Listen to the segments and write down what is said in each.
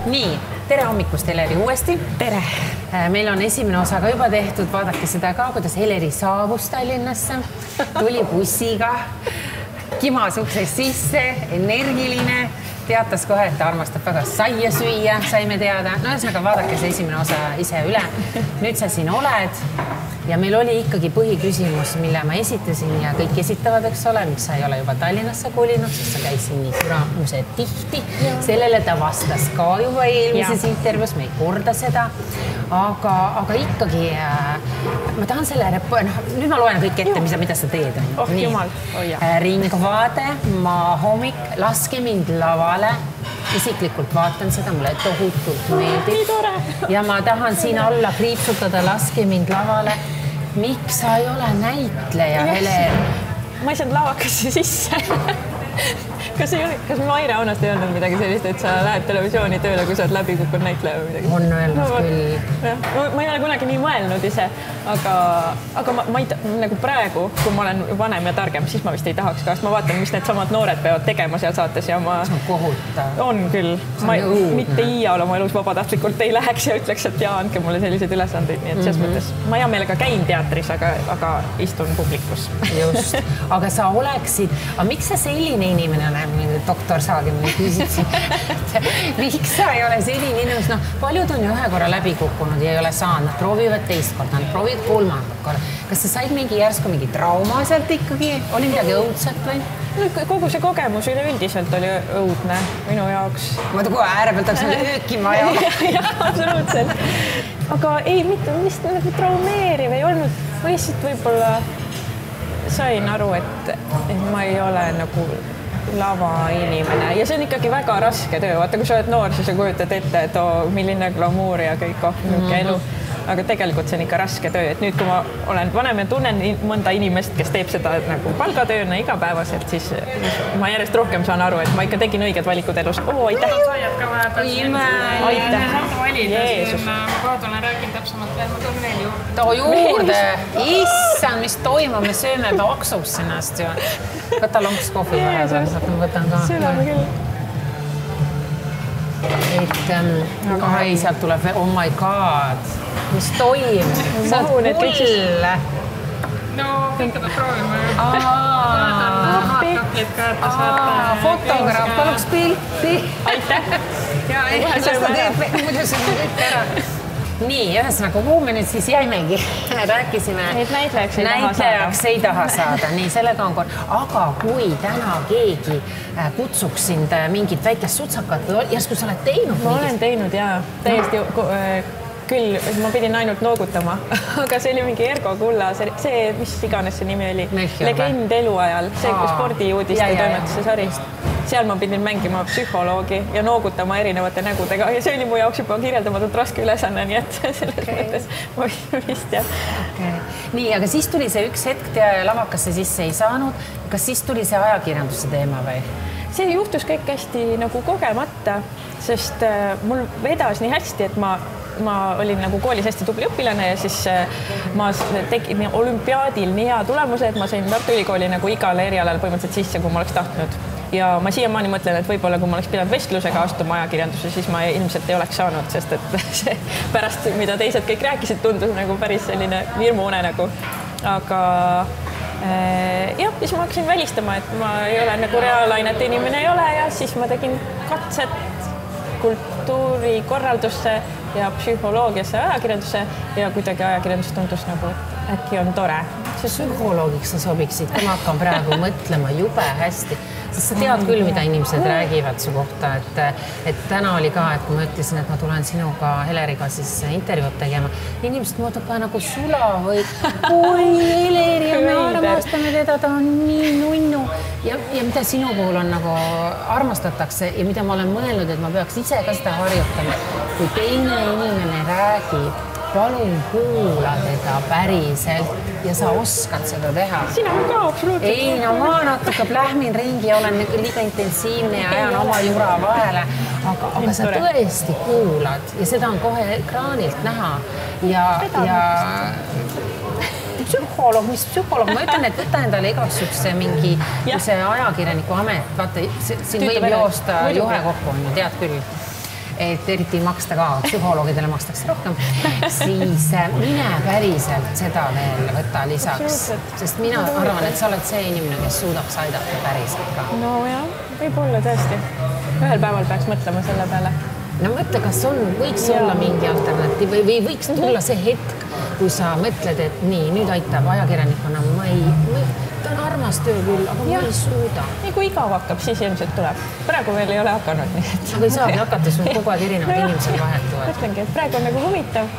Nii, tere hommikust Heleri uuesti. Tere! Meil on esimene osa ka juba tehtud, vaadake seda ka, kuidas Heleri saabus Tallinnasse, tuli bussiga, kimas uksest sisse, energiline, teatas kohe, et ta armastab väga saia süüa, saime teada. No ühesõnaga, vaadake see esimene osa ise üle. Nüüd sa siin oled ja meil oli ikkagi põhiküsimus, mille ma esitasin ja kõik esitavad, eks ole, miks sa ei ole juba Tallinnasse kolinud, sest sa käisid nii kuramuse tihti. Sellele ta vastas ka juba eelmises intervjuus, me ei korda seda. Aga ikkagi ma tahan selle, nüüd ma loen kõik ette, mida sa teed. Oh jumal, Ringvaade, maahommik, laske mind lavale. Isiklikult vaatan seda, mulle tohutult meeldib. Nii tore! Ja ma tahan siin alla kriipsutada, laske mind lavale. Miks sa ei ole näitleja, Heler? Ma ei saanud lavakasse sisse. Kas Maire Aunast ei olnud midagi sellist, et sa lähed televisiooni tööle, kui sa oled läbi kukkunud näitleja või midagi? On öelnud küll. Ma ei ole kunagi nii mõelnud ise, aga ma ei nagu praegu, kui ma olen vanem ja targem, siis ma vist ei tahaks ka, sest ma vaatan, mis need samad noored peavad tegema seal saates ja ma... See on kohutav. On küll. Ma mitte iial oma elus vabatahtlikult ei läheks ja ütleks, et andke mulle selliseid ülesandeid, nii et selles mõttes ma hea meelega käin teatris, aga istun publikus. Just. Aga sa oleksid... Aga miks sa selline inimene on? Doktor Saagimine küsisin, miks sa ei ole selline inimene, no paljud on ju ühe korra läbi kukkunud ja ei ole saanud, nad proovivad teist korda, nad proovivad kolmandat korda. Kas sa said järsku mingi trauma sealt ikkagi? Oli midagi õudset või? Kogu see kogemus üleüldiselt oli õudne minu jaoks. Vaata, kui ääre pealt oleks öökima ja... Jah, absoluutselt. Aga ei, mitte vist traumeeriv ei olnud. Ma lihtsalt võib-olla sain aru, et ma ei ole nagu lava inimene ja see on ikkagi väga raske töö. Vaata, kui sa oled noor, siis sa kujutad ette, et milline glamuur ja kõik niisugune elu. Aga tegelikult see on ikka raske töö. Et nüüd, kui ma olen vanem ja tunnen mõnda inimest, kes teeb seda nagu palgatööna igapäevaselt, siis ma järjest rohkem saan aru, et ma ikka tegin õiged valikud elus. Aitäh! Aitäh! Jeesus! Ma koodule räägin täpsemalt veel, ma toon veel juurde. Too juurde! Issand, mis toimub, me sööme paksuks ennast ju. Võta lonks kohvi vaja, ma võtan ka. Südame küll. Ei, sealt tuleb veel, oh my god, mis toimub? Sa oled hull. No, kõike peab proovima. Fotograaf, paluks pilti. Aitäh. Ja ei, muidu see on kõik ära. Nii, ühesõnaga, kuhu me nüüd siis jäimegi? Rääkisime, näitlejaks ei taha saada. Nii, sellega on kord. Aga kui täna keegi kutsuks sind mingit väikest sutsakat või järsku sa oled teinud? Ma olen teinud, jaa. Täiesti küll, ma pidin ainult noogutama. Aga see oli mingi Ergo Kulla, see, mis iganes see nimi oli. Legend eluajal, see spordiuudiste toimetuse sarist. Seal ma pidin mängima psühholoogi ja noogutama erinevate nägudega ja see oli mu jaoks juba kirjeldamatult raske ülesanne, nii et selles mõttes ma vist jah. Nii, aga siis tuli see üks hetk ja lavakasse sisse ei saanud. Kas siis tuli see ajakirjanduse teema või? See juhtus kõik hästi nagu kogemata, sest mul vedas nii hästi, et ma olin nagu koolis hästi tubli õpilane ja siis ma tegin olümpiaadil nii hea tulemuse, et ma sain Tartu Ülikooli nagu igale erialal põhimõtteliselt sisse, kui ma oleks tahtnud. Ja ma siiamaani mõtlen, et võib-olla kui ma oleks pidanud vestlusega astuma ajakirjandusse, siis ma ilmselt ei oleks saanud, sest et see pärast, mida teised kõik rääkisid, tundus nagu päris selline hirmuune nagu. Aga jah, siis ma hakkasin välistama, et ma ei ole nagu reaalainete inimene ei ole ja siis ma tegin katset kultuurikorraldusse ja psühholoogiasse ajakirjandusse ja kuidagi ajakirjandus tundus nagu äkki on tore. Psühholoogiks sa sobiksid, kui ma hakkan praegu mõtlema jube hästi. Sest sa tead küll, mida inimesed räägivad su kohta, et täna oli ka, et kui ma ütlesin, et ma tulen sinuga Heleriga siis intervjuud tegema, inimesed mõõdab ka nagu sula või oi, Heleri ja me armastame teda, ta on nii nunnu ja mida sinu puhul on nagu armastatakse ja mida ma olen mõelnud, et ma peaks ise ka seda harjutama, kui teine inimene räägib, palun kuula teda päriselt ja sa oskad seda teha. Sina on ka absoluutselt. Ei, no ma natuke plähmin ringi ja olen liiga intensiivne ja ajan oma jura vahele, aga sa tõesti kuulad ja seda on kohe ekraanilt näha ja psühholoog, mis psühholoog, ma ütlen, et võta endale igaks üks mingi see ajakirjaniku amet, vaata, siin võib joosta juhe kokku, on ju, tead küll. et eriti maksta ka, psühholoogidele makstakse rohkem, siis mine päriselt seda veel võta lisaks, sest mina arvan, et sa oled see inimene, kes suudaks aidata päriselt ka. No jah, võib-olla tõesti. Ühel päeval peaks mõtlema selle peale. No mõtle, kas võiks olla mingi alternatiiv või võiks tulla see hetk, kui sa mõtled, et nii, nüüd aitab ajakirjanikuna, ta on armas töö küll, aga ma ei suuda. Nii kui igav hakkab, siis ilmselt tuleb. Praegu veel ei ole hakanud. Aga ei saagi hakata, sul kogu aeg erinevad inimesed vahetuvad. Mõtlengi, et praegu on nagu huvitav.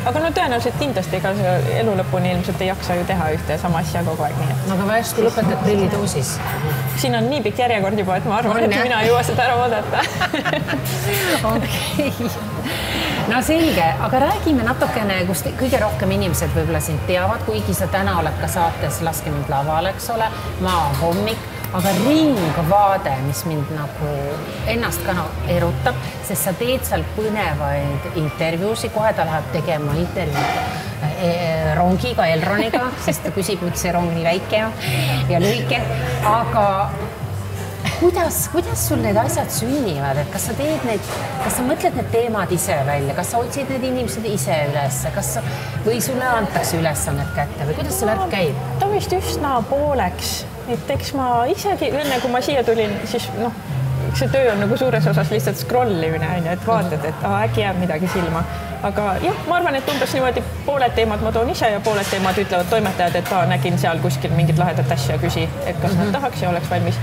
Aga no tõenäoliselt kindlasti ega elu lõpuni ilmselt ei jaksa ju teha ühte sama asja kogu aeg. Nii. Aga värsku lõpetad prillidoosis. Siin on nii pikk järjekord juba, et ma arvan, et mina ei jõua seda ära oodata. Okei. No selge, aga räägime natukene, kus kõige rohkem inimesed võib-olla sind teavad, kuigi sa täna oled ka saates Laske mind lavale, eks ole, Maahommik, aga Ringvaade, mis mind nagu ennast ka erutab, sest sa teed seal põnevaid intervjuusid, kohe ta läheb tegema intervjuud rongiga, Elroniga, sest ta küsib, miks see rong nii väike ja lühike, aga kuidas sul need asjad sünnivad, et kas sa mõtled need teemad ise välja, kas sa otsid need inimesed ise üles, või sulle antakse ülesannet kätte või kuidas see värk käib? Ta vist üsna pooleks, et eks ma isegi enne, kui ma siia tulin, siis see töö on nagu suures osas lihtsalt scrollimine, et vaatad, et äkki jääb midagi silma. Aga jah, ma arvan, et umbes niimoodi pooled teemad ma toon ise ja pooled teemad ütlevad toimetajad, et nägin seal kuskil mingit lahedat asja ja küsi, et kas nad tahaks ja oleks valmis.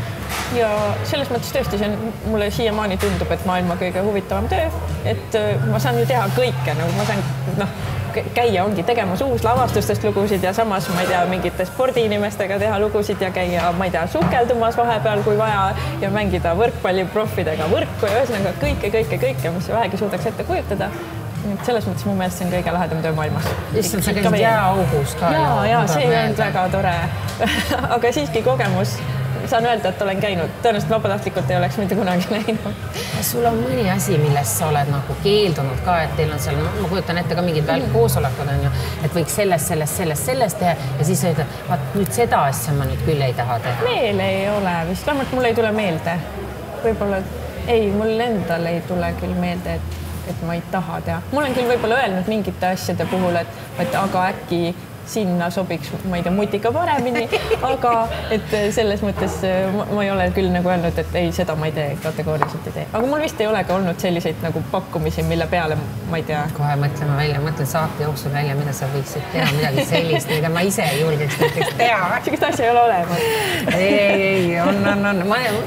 Ja selles mõttes tõesti mulle siiamaani tundub, et maailma kõige huvitavam töö, et ma saan ju teha kõike, nagu ma saan käia ongi tegemas uuslavastustest lugusid ja samas, ma ei tea, mingite spordiinimestega teha lugusid ja käia, ma ei tea, sukeldumas vahepeal, kui vaja ja mängida võrkpalliproffidega võrku ja ühesõnaga kõike, mis vähegi suudaks ette kujutada. Selles mõttes mu meelest see on kõige lahedam töö maailmas. Issand, sa käisid jääaugus ka. Ja see ei olnud väga tore. Aga siiski kogemus. Saan öelda, et olen käinud. Tõenäoliselt vabatahtlikult ei oleks mitte kunagi näinud. Sul on mõni asi, millest sa oled nagu keeldunud ka, et teil on seal, ma kujutan ette ka mingid välkkoosolekud on ju, et võiks sellest teha ja siis öelda, vaat nüüd seda asja ma nüüd küll ei taha teha. Meil ei ole vist, vähemalt mul ei tule meelde. Võib-olla, mul endal ei tule küll meelde, et ma ei taha teha. Ma olen küll võib-olla öelnud mingite asjade puhul, et aga äkki sinna sobiks, ma ei tea, mutika paremini, aga et selles mõttes ma ei ole küll nagu öelnud, et ei, seda ma ei tee, kategooriliselt ei tee. Aga mul vist ei ole ka olnud selliseid nagu pakkumisi, mille peale ma ei tea. Kohe mõtlen saate jooksul välja, mida sa võiksid teha, midagi sellist, mida ma ise ei julgeks näiteks teha. Sellist asja ei ole olemas. Ei, on.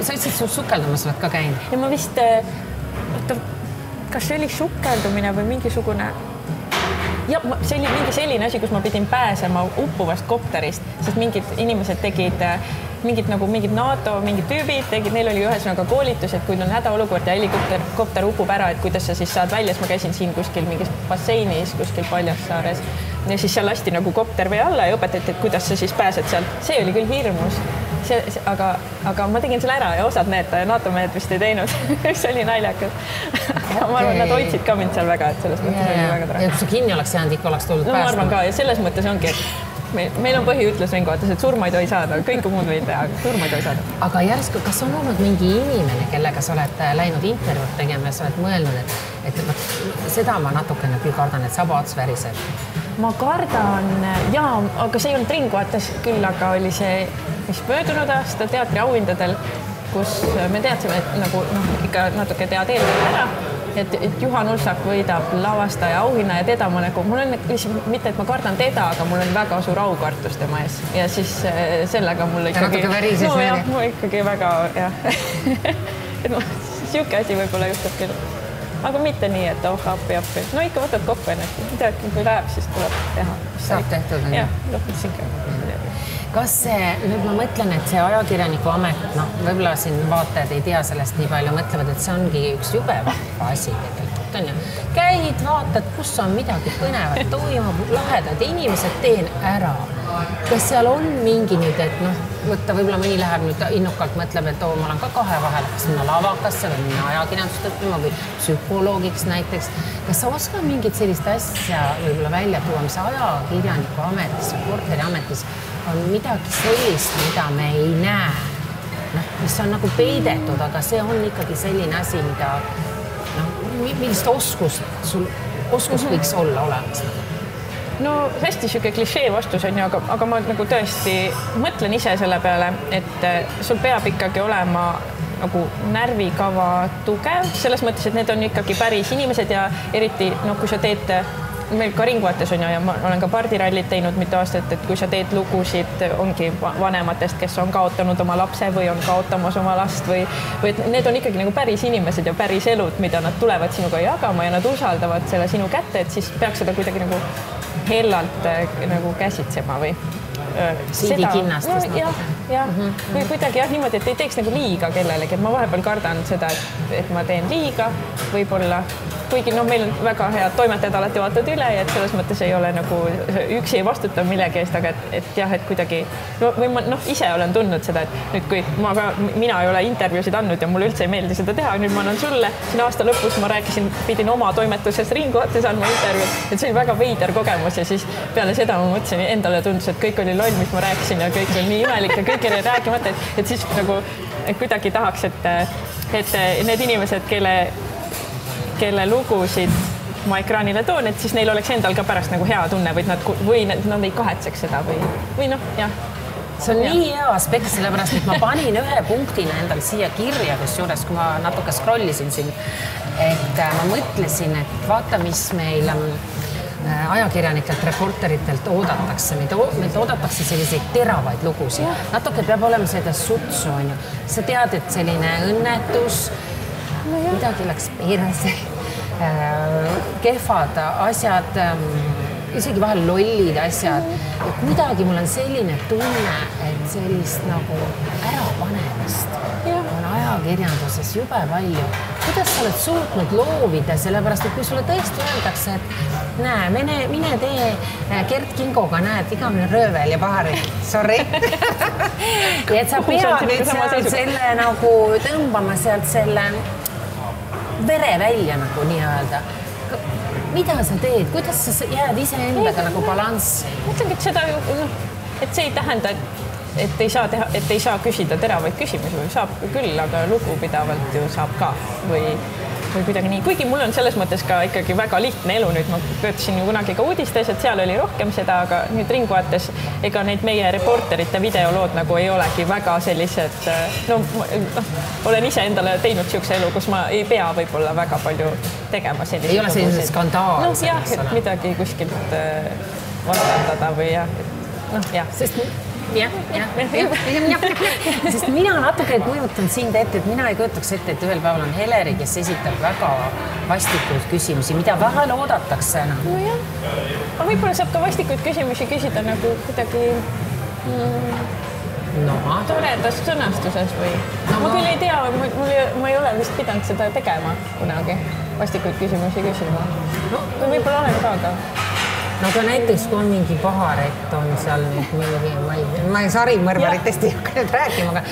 Sa ütlesid, sul sukeldumas oled ka käinud. Ja ma vist, kas see oli sukeldumine või mingisugune ja see oli mingi selline asi, kus ma pidin pääsema uppuvast kopterist, sest mingid inimesed tegid mingid NATO, mingid tüübid tegid, neil oli ühesõnaga koolitus, et kui on hädaolukord ja helikopter upub ära, et kuidas sa siis saad välja, siis ma käisin siin kuskil mingis basseinis, kuskil Paljassaares ja siis seal lasti nagu kopter vee alla ja õpetati, et kuidas sa siis pääsed sealt. See oli küll hirmus, aga ma tegin selle ära ja osad need NATO mehed vist ei teinud, see oli naljakas. Ma arvan, nad hoidsid ka mind seal väga, et selles mõttes oli väga tore. Ja kui sa kinni oleks jäänud, ikka oleks tulnud päästma. Ma arvan ka ja selles mõttes ongi, et meil on põhiütlus Ringvaates, et surma ei tohi saada, kõike muud võid teha, surma ei tohi saada. Aga järsku, kas on olnud mingi inimene, kellega sa oled läinud intervjuud tegema ja sa oled mõelnud, et seda ma natukene küll kardan, et saba ots väriseb? Ma kardan, aga see ei olnud Ringvaates küll, aga oli see, mis möödunud aasta teatriauhindadel, kus me teadsime, et nagu ikka natuke tead eeldada ära, et Juhan Ulsak võidab lavastaja auhinna ja teda ma nagu, mul on mitte, et ma kardan teda, aga mul on väga suur aukartus tema ees ja siis sellega mul ikkagi ma ikkagi väga, et siuke asi võib-olla juhtub küll, aga mitte nii, et appi, no ikka võtad kokku ennast, midagi kui läheb, siis tuleb teha. Saab tehtud, on ju? Jah, lõpuks ikka. Kas see, nüüd ma mõtlen, et see ajakirjaniku amet, võib-olla siin vaatajad ei tea sellest nii palju, mõtlevad, et see ongi üks jube vahva asi tegelikult, on ju. Käid, vaatad, kus on midagi põnevat, toimub lahedad inimesed, teen ära. Kas seal on mingi nüüd, et võtta, võib-olla mõni läheb nüüd innukalt, mõtleb, et ma olen ka kahe vahel, kas minna lavakasse või minna ajakirjandust õppima või psühholoogiks näiteks. Kas sa oskad mingit sellist asja võib-olla välja tuua, mis ajakirjaniku ametis, reporteri ametis on midagi sellist, mida me ei näe, mis on nagu peidetud, aga see on ikkagi selline asi, mida millist oskus võiks olla olemas? No hästi siuke klišee vastus on ju, aga ma nagu tõesti mõtlen ise selle peale, et sul peab ikkagi olema nagu närvikava tugev, selles mõttes, et need on ikkagi päris inimesed ja eriti kui sa teed meil ka Ringvaates on ja ma olen ka pardirallit teinud mitu aastat, et kui sa teed lugusid ongi vanematest, kes on kaotanud oma lapse või on kaotamas oma last või et need on ikkagi nagu päris inimesed ja päris elud, mida nad tulevad sinuga jagama ja nad usaldavad selle sinu kätte, et siis peaks seda kuidagi nagu hellalt nagu käsitsema või siidikinnastus või kuidagi niimoodi, et ei teeks nagu liiga kellelegi, et ma vahepeal kardan seda, et ma teen liiga võib-olla, kuigi meil on väga head toimetajad alati vaatavad üle ja et selles mõttes ei ole nagu üksi ei vastuta millegi eest, aga et jah, et kuidagi või ma ise olen tundnud seda, et nüüd kui mina ei ole intervjuusid andnud ja mulle üldse ei meeldi seda teha, nüüd ma annan sulle, siin aasta lõpus ma pidin oma toimetuses Ringvaates andma intervjuud, et see oli väga veider kogemus ja siis peale seda ma mõtlesin endale tundus, et kõik oli loll, mis ma rääkisin ja kõik oli nii imelik ja kõik oli rääkimata, et siis nagu kuidagi tahaks, et need inimesed, kelle lugusid ma ekraanile toon, et siis neil oleks endal ka pärast nagu hea tunne või nad ei kahetseks seda või jah. See on nii hea aspekt, sellepärast, et ma panin ühe punktina endal siia kirja, kusjuures, kui ma natuke scrollisin siin, et ma mõtlesin, et vaata, mis meil ajakirjanikelt, reporteritelt oodatakse. Meilt oodatakse selliseid teravaid lugusid. Natuke peab olema seda sutsu, on ju. Sa tead, et selline õnnetus, midagi läks perse, kehvad asjad, isegi vahel lollid asjad. Ja kuidagi mul on selline tunne, et sellist nagu ärapanemist on ajakirjanduses jube palju. Kuidas sa oled suutnud loovida, sellepärast, et kui sulle tõesti öeldakse, et näe, mine tee Gert Kingoga, näed, igavene röövel ja pahari, sorry. Ja et sa pead nüüd sealt selle nagu tõmbama sealt selle vere välja nagu nii-öelda. Mida sa teed? Kuidas sa jääd iseendaga nagu balanss? Mõtlengi, et seda et see ei tähenda, et ei saa küsida teravaid küsimusi, saab küll, aga lugupidavalt ju saab ka või kuidagi nii. Kuigi mul on selles mõttes ka ikkagi väga lihtne elu nüüd. Ma töötasin ju kunagi ka uudistes, et seal oli rohkem seda, aga nüüd Ringvaates ega neid meie reporterite videolood nagu ei olegi väga sellised, olen ise endale teinud siukse elu, kus ma ei pea võib-olla väga palju tegema selliseid. Ei ole sellised skandaal. Jah, et midagi kuskilt vastandada või jah. Sest sest mina natuke kujutan sind ette, et mina ei kujutaks ette, et ühel päeval on Heleri, kes esitab väga vastikuid küsimusi, mida vahel oodatakse. Aga võib-olla saab ka vastikuid küsimusi küsida nagu kuidagi toredas sõnastuses või? Ma küll ei tea, ma ei ole vist pidanud seda tegema kunagi, vastikuid küsimusi küsima. Võib-olla olen ka aga. No aga näiteks, kui on mingi pahar, et on seal mingi, ma ei sarimõrvaritest ei hakka nüüd rääkima,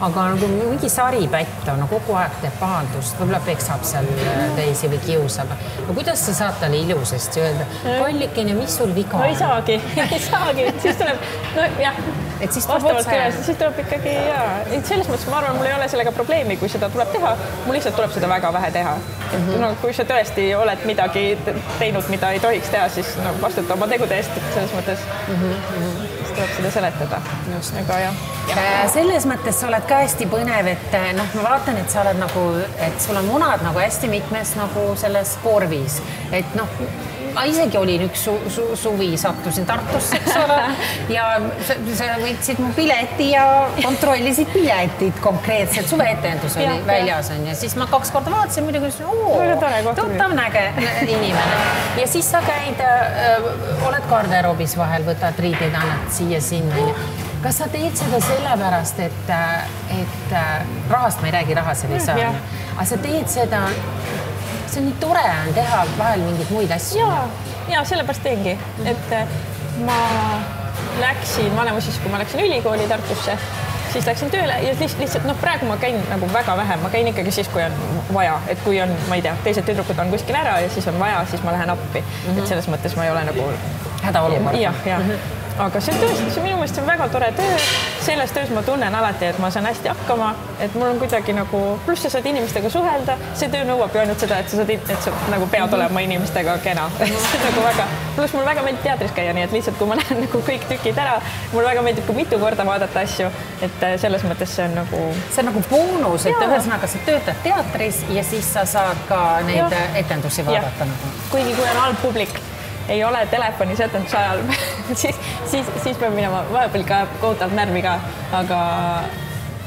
aga mingi saripätt on, kogu aeg teeb pahandust, võib-olla peksab seal teisi või kiusab. No kuidas sa saad talle ilusasti öelda? Kollikene, mis sul viga on? No ei saagi. Siis tuleb, siis tuleb ikkagi, et selles mõttes ma arvan, mul ei ole sellega probleemi, kui seda tuleb teha, mul lihtsalt tuleb seda väga vähe teha. Kui sa tõesti oled midagi teinud, mida ei tohiks teha, siis vastuta oma tegude eest, selles mõttes siis tuleb seda seletada. Aga jah. Selles mõttes sa oled ka hästi põnev, et ma vaatan, et sa oled nagu, et sul on munad nagu hästi mitmes nagu selles korvis, et ma isegi olin üks suvi, sattusin Tartusse, eks ole, ja sa võtsid mu pileti ja kontrollisid piletit konkreetselt, suveetendus oli väljas on ja siis ma 2 korda vaatasin, muidugi tuttav näge inimene. Ja siis sa käid, oled garderoobis vahel, võtad riideid, annad siia-sinna. Kas sa teed seda sellepärast, et rahast ma ei räägi, rahas ei saa, aga sa teed seda, see on nii tore on teha vahel mingeid muid asju. Ja sellepärast teengi, et ma läksin vanemuses, kui ma läksin ülikooli Tartusse, siis läksin tööle ja lihtsalt praegu ma käin nagu väga vähe, ma käin ikkagi siis, kui on vaja, et kui on, ma ei tea, teised tüdrukud on kuskil ära ja siis on vaja, siis ma lähen appi, et selles mõttes ma ei ole nagu hädaolukord. aga see töös, minu meelest see on väga tore töö. Selles töös ma tunnen alati, et ma saan hästi hakkama, et mul on kuidagi nagu, pluss sa saad inimestega suhelda, see töö nõuab ju ainult seda, et sa nagu pead olema inimestega kena. Nagu väga, pluss mul väga meeldib teatris käia, nii et lihtsalt kui ma näen nagu kõik tükid ära, mul väga meeldib kui mitu korda vaadata asju, et selles mõttes see on nagu boonus, et ühesõnaga sa töötad teatris ja siis sa saad ka neid etendusi vaadata. Kuigi kui on halb publik, ei ole telefonis etenduse ajal, siis peab minema vahepeal ka kohutavalt närvi ka,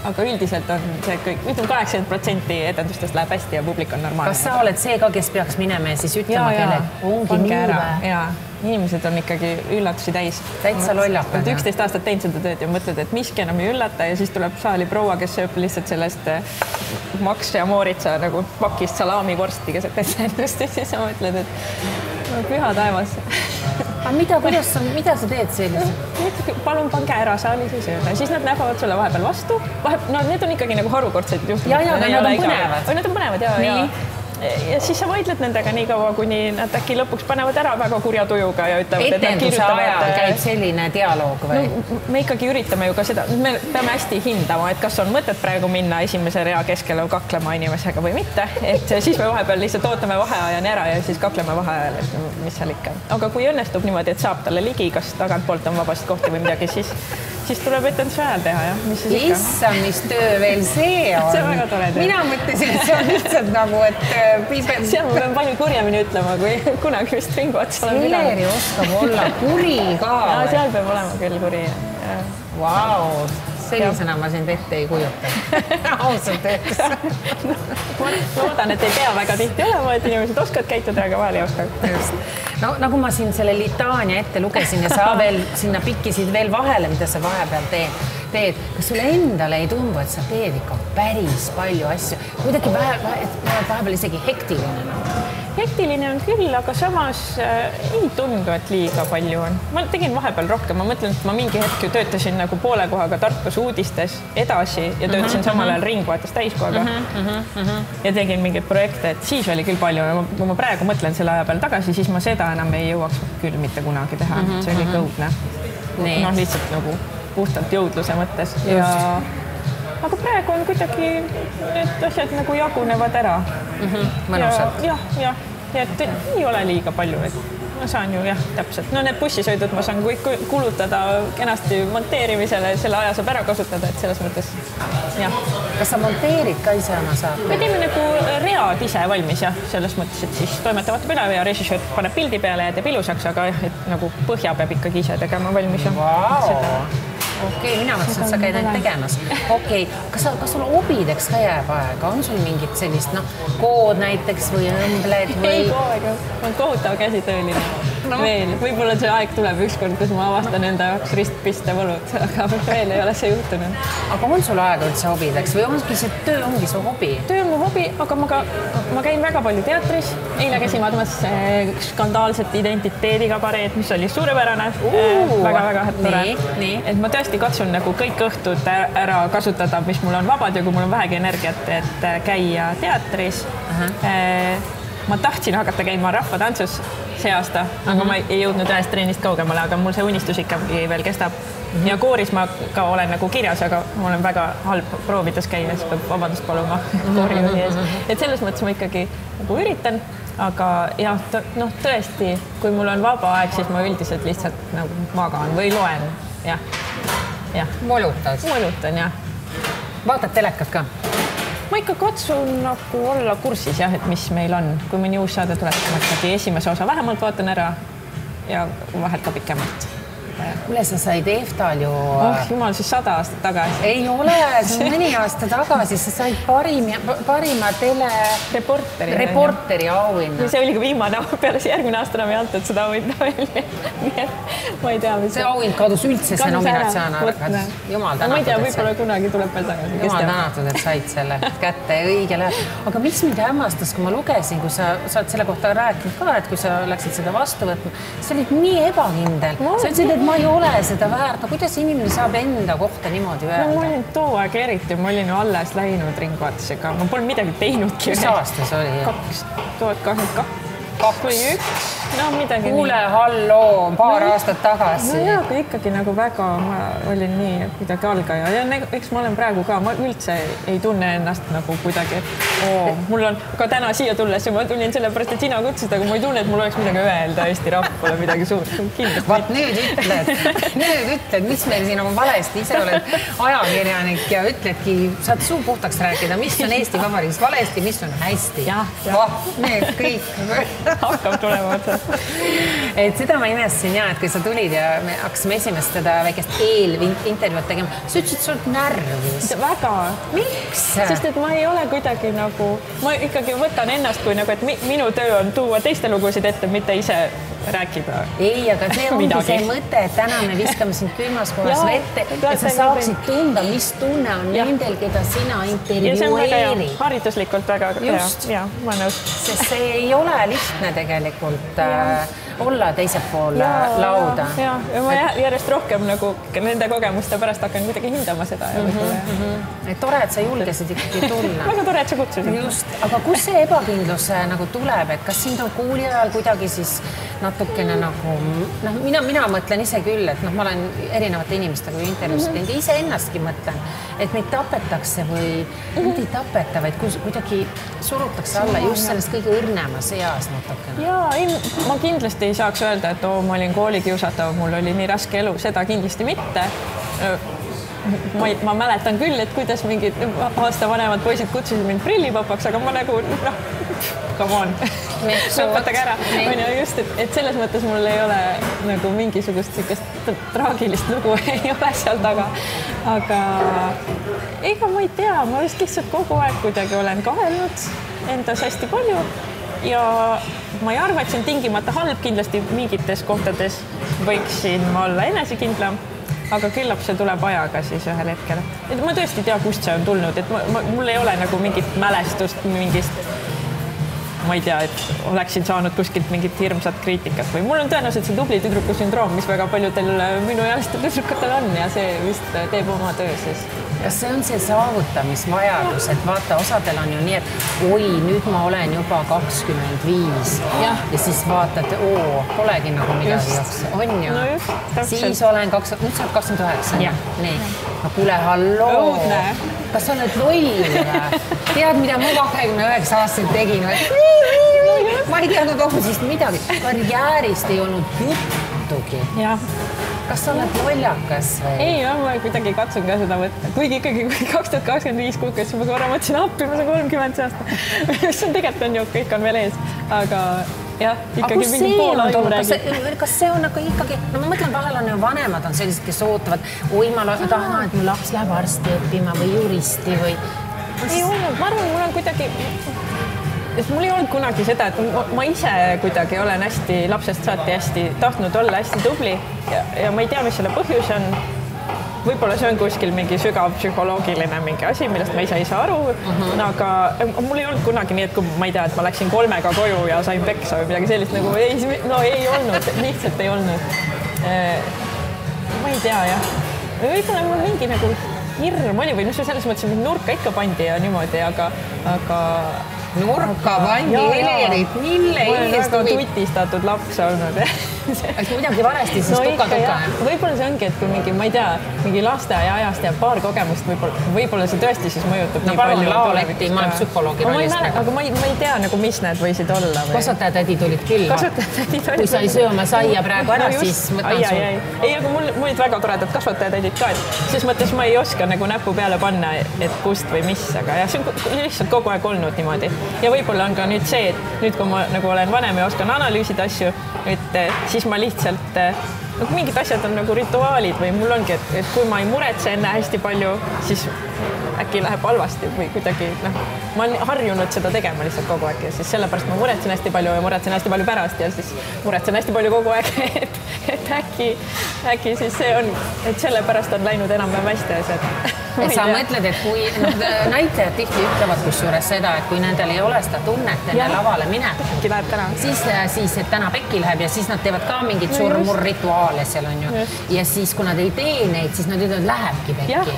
aga üldiselt on see kõik, ütleme 80% etendustest läheb hästi ja publik on normaalne. Kas sa oled see ka, kes peaks minema ja siis ütlema kelle? Ongi nii või? Inimesed on ikkagi üllatusi täis. Täitsa lollakad. 11 aastat teinud seda tööd ja mõtled, et miski enam ei üllata ja siis tuleb saali proua, kes sööb lihtsalt sellest Max ja Mooritsa nagu pakist salamivorsti keset etendust ja siis sa mõtled, et püha taevas. Mida sa teed selliselt? Palun pange ära saali siis ööle. Siis nad näevad sulle vahepeal vastu. Need on ikkagi nagu harukordsed juhtumid. Ja, aga nad on põnevad. Nad on põnevad, ja. Ja siis sa vaidled nendega nii kaua, kuni nad äkki lõpuks panevad ära väga kurja tujuga ja ütlevad, et nad kirjutavad. Etenduse ajal käib selline dialoog või? No, me ikkagi üritame ju ka seda, me peame hästi hindama, et kas on mõtet praegu minna esimese rea keskele kaklema inimesega või mitte. Et siis me vahepeal lihtsalt ootame vaheajani ära ja siis kakleme vaheajal, et mis seal ikka. Aga kui õnnestub niimoodi, et saab talle ligi, kas tagantpoolt on vabast kohti või midagi, siis tuleb etenduse ajal teha, jah. Issa, mis töö veel see on. See on väga tore töö. Mina mõtlesin, et see on lihtsalt nagu, et seal ma pean palju kurjamini ütlema, kui kunagi vist ringu otsa olen pidanud. Heleri oskab olla kuri ka. Seal peab olema küll kuri. Vau, sellisena ma sind ette ei kujuta. Ausalt öeldes. Ma loodan, et ei pea väga tihti olema, et inimesed oskavad käituda, aga vahel ei oska. No, nagu ma siin selle litaania ette lugesin ja sa veel sinna pikkisid veel vahele, mida sa vahepeal teed. Kas sulle endale ei tundu, et sa teed ikka päris palju asju? Kuidagi vahepeal isegi hektiline. Hektiline on küll, aga samas ei tundu, et liiga palju on. Ma tegin vahepeal rohkem. Ma mõtlen, et ma mingi hetk ju töötasin nagu poole kohaga Tartus uudistes edasi ja töötasin samal ajal Ringvaates täiskohaga ja tegin mingeid projekte, et siis oli küll palju. Kui ma praegu mõtlen selle aja peal tagasi, siis ma seda enam ei jõuaks küll mitte kunagi teha. See oli kõudne. No lihtsalt nagu puhtalt jõudluse mõttes. Aga praegu on kuidagi need asjad nagu jagunevad ära. Mõnusalt. Jah, et ei ole liiga palju, et ma saan ju täpselt. No need bussisõidud ma saan kõik kulutada kenasti monteerimisele, selle aja saab ära kasutada, et selles mõttes, jah. Kas sa monteerid ka ise oma saate? Me teeme nagu read ise valmis, selles mõttes, et siis toimetavad üle ja režissöör paneb pildi peale ja teeb ilusaks, aga et nagu põhja peab ikkagi ise tegema valmis. Okei, mina mõtlesin, et sa käid ainult tegemas. Okei, kas sul hobideks ka jääb aega? On sul mingit sellist, kood näiteks või õmbled või? Ei koega, ma olen kohutav käsitööline. Veel, võib-olla see aeg tuleb ükskord, kus ma avastan enda jaoks ristpiste võlud, aga veel ei ole see juhtunud. Aga on sul aega üldse hobideks või ongi see töö ongi su hobi? Töö on mu hobi, aga ma käin väga palju teatris. Eile käsin vaatamas skandaalset identiteedikabareed, mis oli suurepärane. Väga tore. Et ma tõesti katsun nagu kõik õhtud ära kasutada, mis mul on vabad ja kui mul on vähegi energiat, et käia teatris. Ma tahtsin hakata käima rahvatantsus see aasta, aga ma ei jõudnud ühest trennist kaugemale, aga mul see unistus ikkagi veel kestab. Ja kooris ma ka olen nagu kirjas, aga ma olen väga halb proovides käia, siis peab vabandust paluma koorijuhi ees. Et selles mõttes ma ikkagi nagu üritan, aga jah, tõesti, kui mul on vaba aeg, siis ma üldiselt lihtsalt nagu magan või loen. Molutan, jah. Vaatad telekat ka? Ma ikka katsun nagu olla kursis, et mis meil on. Kui mõni uus saade tuleb, ma ikkagi esimese osa vähemalt vaatan ära ja vahelt ka pikemalt. Kuule, sa said EFTA-l ju... Jumal, siis 100 aastat tagasi. Ei ole, see on mõni aasta tagasi. Sa said parima reporteri auhinna. See oli ka viimane peale järgmine aasta enam ei antud seda auhinna välja. Ma ei tea, mis... See auhind kadus üldse see nominatsioon. Jumal tänatud. Ma ei tea, võib-olla kunagi tuleb veel tagasi. Jumal tänatud, et said selle kätte õige läheb. Aga mis mind hämmastas, kui ma lugesin, kui sa oled selle kohta rääkinud ka, et kui sa läksid seda vastu võtma, sa olid nii ebakindel. Sa ütlesid, et ma ei ole seda väärt. Kuidas inimene saab enda kohta niimoodi öelda? Ma olin too aeg eriti, ma olin ju alles läinud Ringvaatusega. Ma polnud midagi teinudki. Mis aastas oli? 2022 või 1. no midagi kuule, halloo, paar aastat tagasi. No jaa, aga ikkagi nagu väga, ma olin nii kuidagi algaja ja eks ma olen praegu ka, ma üldse ei tunne ennast nagu kuidagi, mul on ka täna siia tulles ja ma tulin sellepärast, et sina kutsusid, aga ma ei tunne, et mul oleks midagi öelda Eesti rahvale midagi suurt. Vaat nüüd ütled, mis meil siin on valesti, ise oled ajakirjanik ja ütledki, saad suu puhtaks rääkida, mis on Eesti Vabariigis valesti, mis on hästi. Need kõik hakkab tulema otsa. Et seda ma imestasin ja, et kui sa tulid ja me hakkasime esimest seda väikest eelintervjuud tegema, sa ütlesid, et sul närvis. Väga. Miks? Sest et ma ei ole kuidagi nagu, ma ikkagi võtan ennast kui nagu, et minu töö on tuua teiste lugusid ette, mitte ise rääkida. Ei, aga see ongi see mõte, et täna me viskame sind külmas kohas vette, et sa saaksid tunda, mis tunne on nendel, keda sina intervjueerid. Hariduslikult väga. Just. Ja, ma nõus. Sest see ei ole lihtne tegelikult olla teisel pool lauda. Ja ma järjest rohkem nagu nende kogemuste pärast hakkan kuidagi hindama seda. Et tore, et sa julgesid ikkagi tulla. Väga tore, et sa kutsusid. Just, aga kus see ebakindlus nagu tuleb, et kas sind on kuuli ajal kuidagi siis natukene nagu, mina mõtlen ise küll, et ma olen erinevate inimestega intervjuusid teinud ja ise ennastki mõtlen, et meid tapetakse või mitte ei tapeta, vaid kuidagi surutakse alla just sellest kõige õrnemas eas natukene. Jaa, ma kindlasti ei saaks öelda, et ma olin koolikiusatav, mul oli nii raske elu, seda kindlasti mitte. Ma mäletan küll, et kuidas mingid aasta vanemad poisid kutsusid mind prillipapaks, aga ma nagu, come on, lõpetage ära. Just, et selles mõttes mul ei ole nagu mingisugust sellist traagilist lugu ei ole seal taga. Aga ega ma ei tea, ma vist lihtsalt kogu aeg kuidagi olen kahelnud endas hästi palju ja ma ei arva, et see on tingimata halb, kindlasti mingites kohtades võiksin ma olla enesekindlam, aga küllap see tuleb ajaga siis ühel hetkel. Et ma tõesti tea, kust see on tulnud, et mul ei ole nagu mingit mälestust mingist, ma ei tea, et oleksin saanud kuskilt mingit hirmsat kriitikat või mul on tõenäoliselt see tubli tüdruku sündroom, mis väga paljudel minuealistel tüdrukutel on ja see vist teeb oma töö siis. Kas see on see saavutamisvajadus, et vaata, osadel on ju nii, et oi, nüüd ma olen juba 25 ja siis vaatad, polegi nagu midagi jaksa. On ju? No just, siis olen nüüd saab 29. Nii. No kuule, halloo. Kas sa oled loll või? Tead, mida ma 29 aastaselt tegin? Ma ei teadnud hoopis midagi. Karjäärist ei olnud juttugi. Kas sa oled lollakas või? Ei, ma kuidagi katsun ka seda võtta. Kuigi ikkagi 2025 kuukes ma korra mõtlesin appi, ma saan 30 aasta. Mis on tegelikult on ju, kõik on veel ees. Aga jah, ikkagi mingi pool aju räägib. Kas see on ikkagi, no ma mõtlen, vahel on ju vanemad on sellised, kes ootavad, oi, ma tahan, et mu laps läheb arsti õppima või juristi või... Ei olnud, ma arvan, mul on kuidagi... Mul ei olnud kunagi seda, et ma ise kuidagi olen hästi lapsest saati hästi tahtnud olla hästi tubli ja ma ei tea, mis selle põhjus on. Võib-olla see on kuskil mingi sügav psühholoogiline mingi asi, millest ma ise ei saa aru, aga mul ei olnud kunagi nii, et kui ma ei tea, et ma läksin 3 koju ja sain peksa või midagi sellist nagu ei olnud, lihtsalt ei olnud. Ma ei tea, jah. Võib-olla mul mingi nagu hirm oli või selles mõttes, et nurka ikka pandi ja niimoodi, aga nurka pandi Helerit, mille eest väga tutistatud laps olnud. Midagi varesti siis tuka-tuka. Võib-olla see ongi, et kui mingi, ma ei tea, mingi lasteaia ajast ja paar kogemust, võib-olla see tõesti siis mõjutab nii palju. Laoleti, ma olen psühholoogi rollist. Aga ma ei tea, nagu, mis need võisid olla. Kasvatajatädi tulid küll. Kui sa ei söö oma saia praegu ära, siis mõtlen sul. Ei, aga mul olid väga toredad kasvatajatädid ka. Siis mõttes ma ei oska nagu näpu peale panna, et kust või mis, aga see on lihtsalt kogu aeg olnud niimoodi. Ja võib-olla on ka nüüd see, et nüüd kui ma nagu olen vanem ja oskan analüüsida asju, et siis ma lihtsalt, mingid asjad on nagu rituaalid või mul ongi, et kui ma ei muretse enne hästi palju, siis äkki läheb halvasti või kuidagi, ma olen harjunud seda tegema lihtsalt kogu aeg ja siis sellepärast ma muretsen hästi palju ja muretsen hästi palju pärast ja siis muretsen hästi palju kogu aeg, et äkki siis see on, et sellepärast on läinud enam-vähem hästi asjad. Et sa mõtled, et kui näitajad tihti ütlevad kusjuures seda, et kui nendel ei ole seda tunnet enne lavale minek, siis et täna pekki läheb ja siis nad teevad ka mingid surmur rituaale seal on ju. Ja siis, kui nad ei tee neid, siis nad ütlevad, lähebki pekki.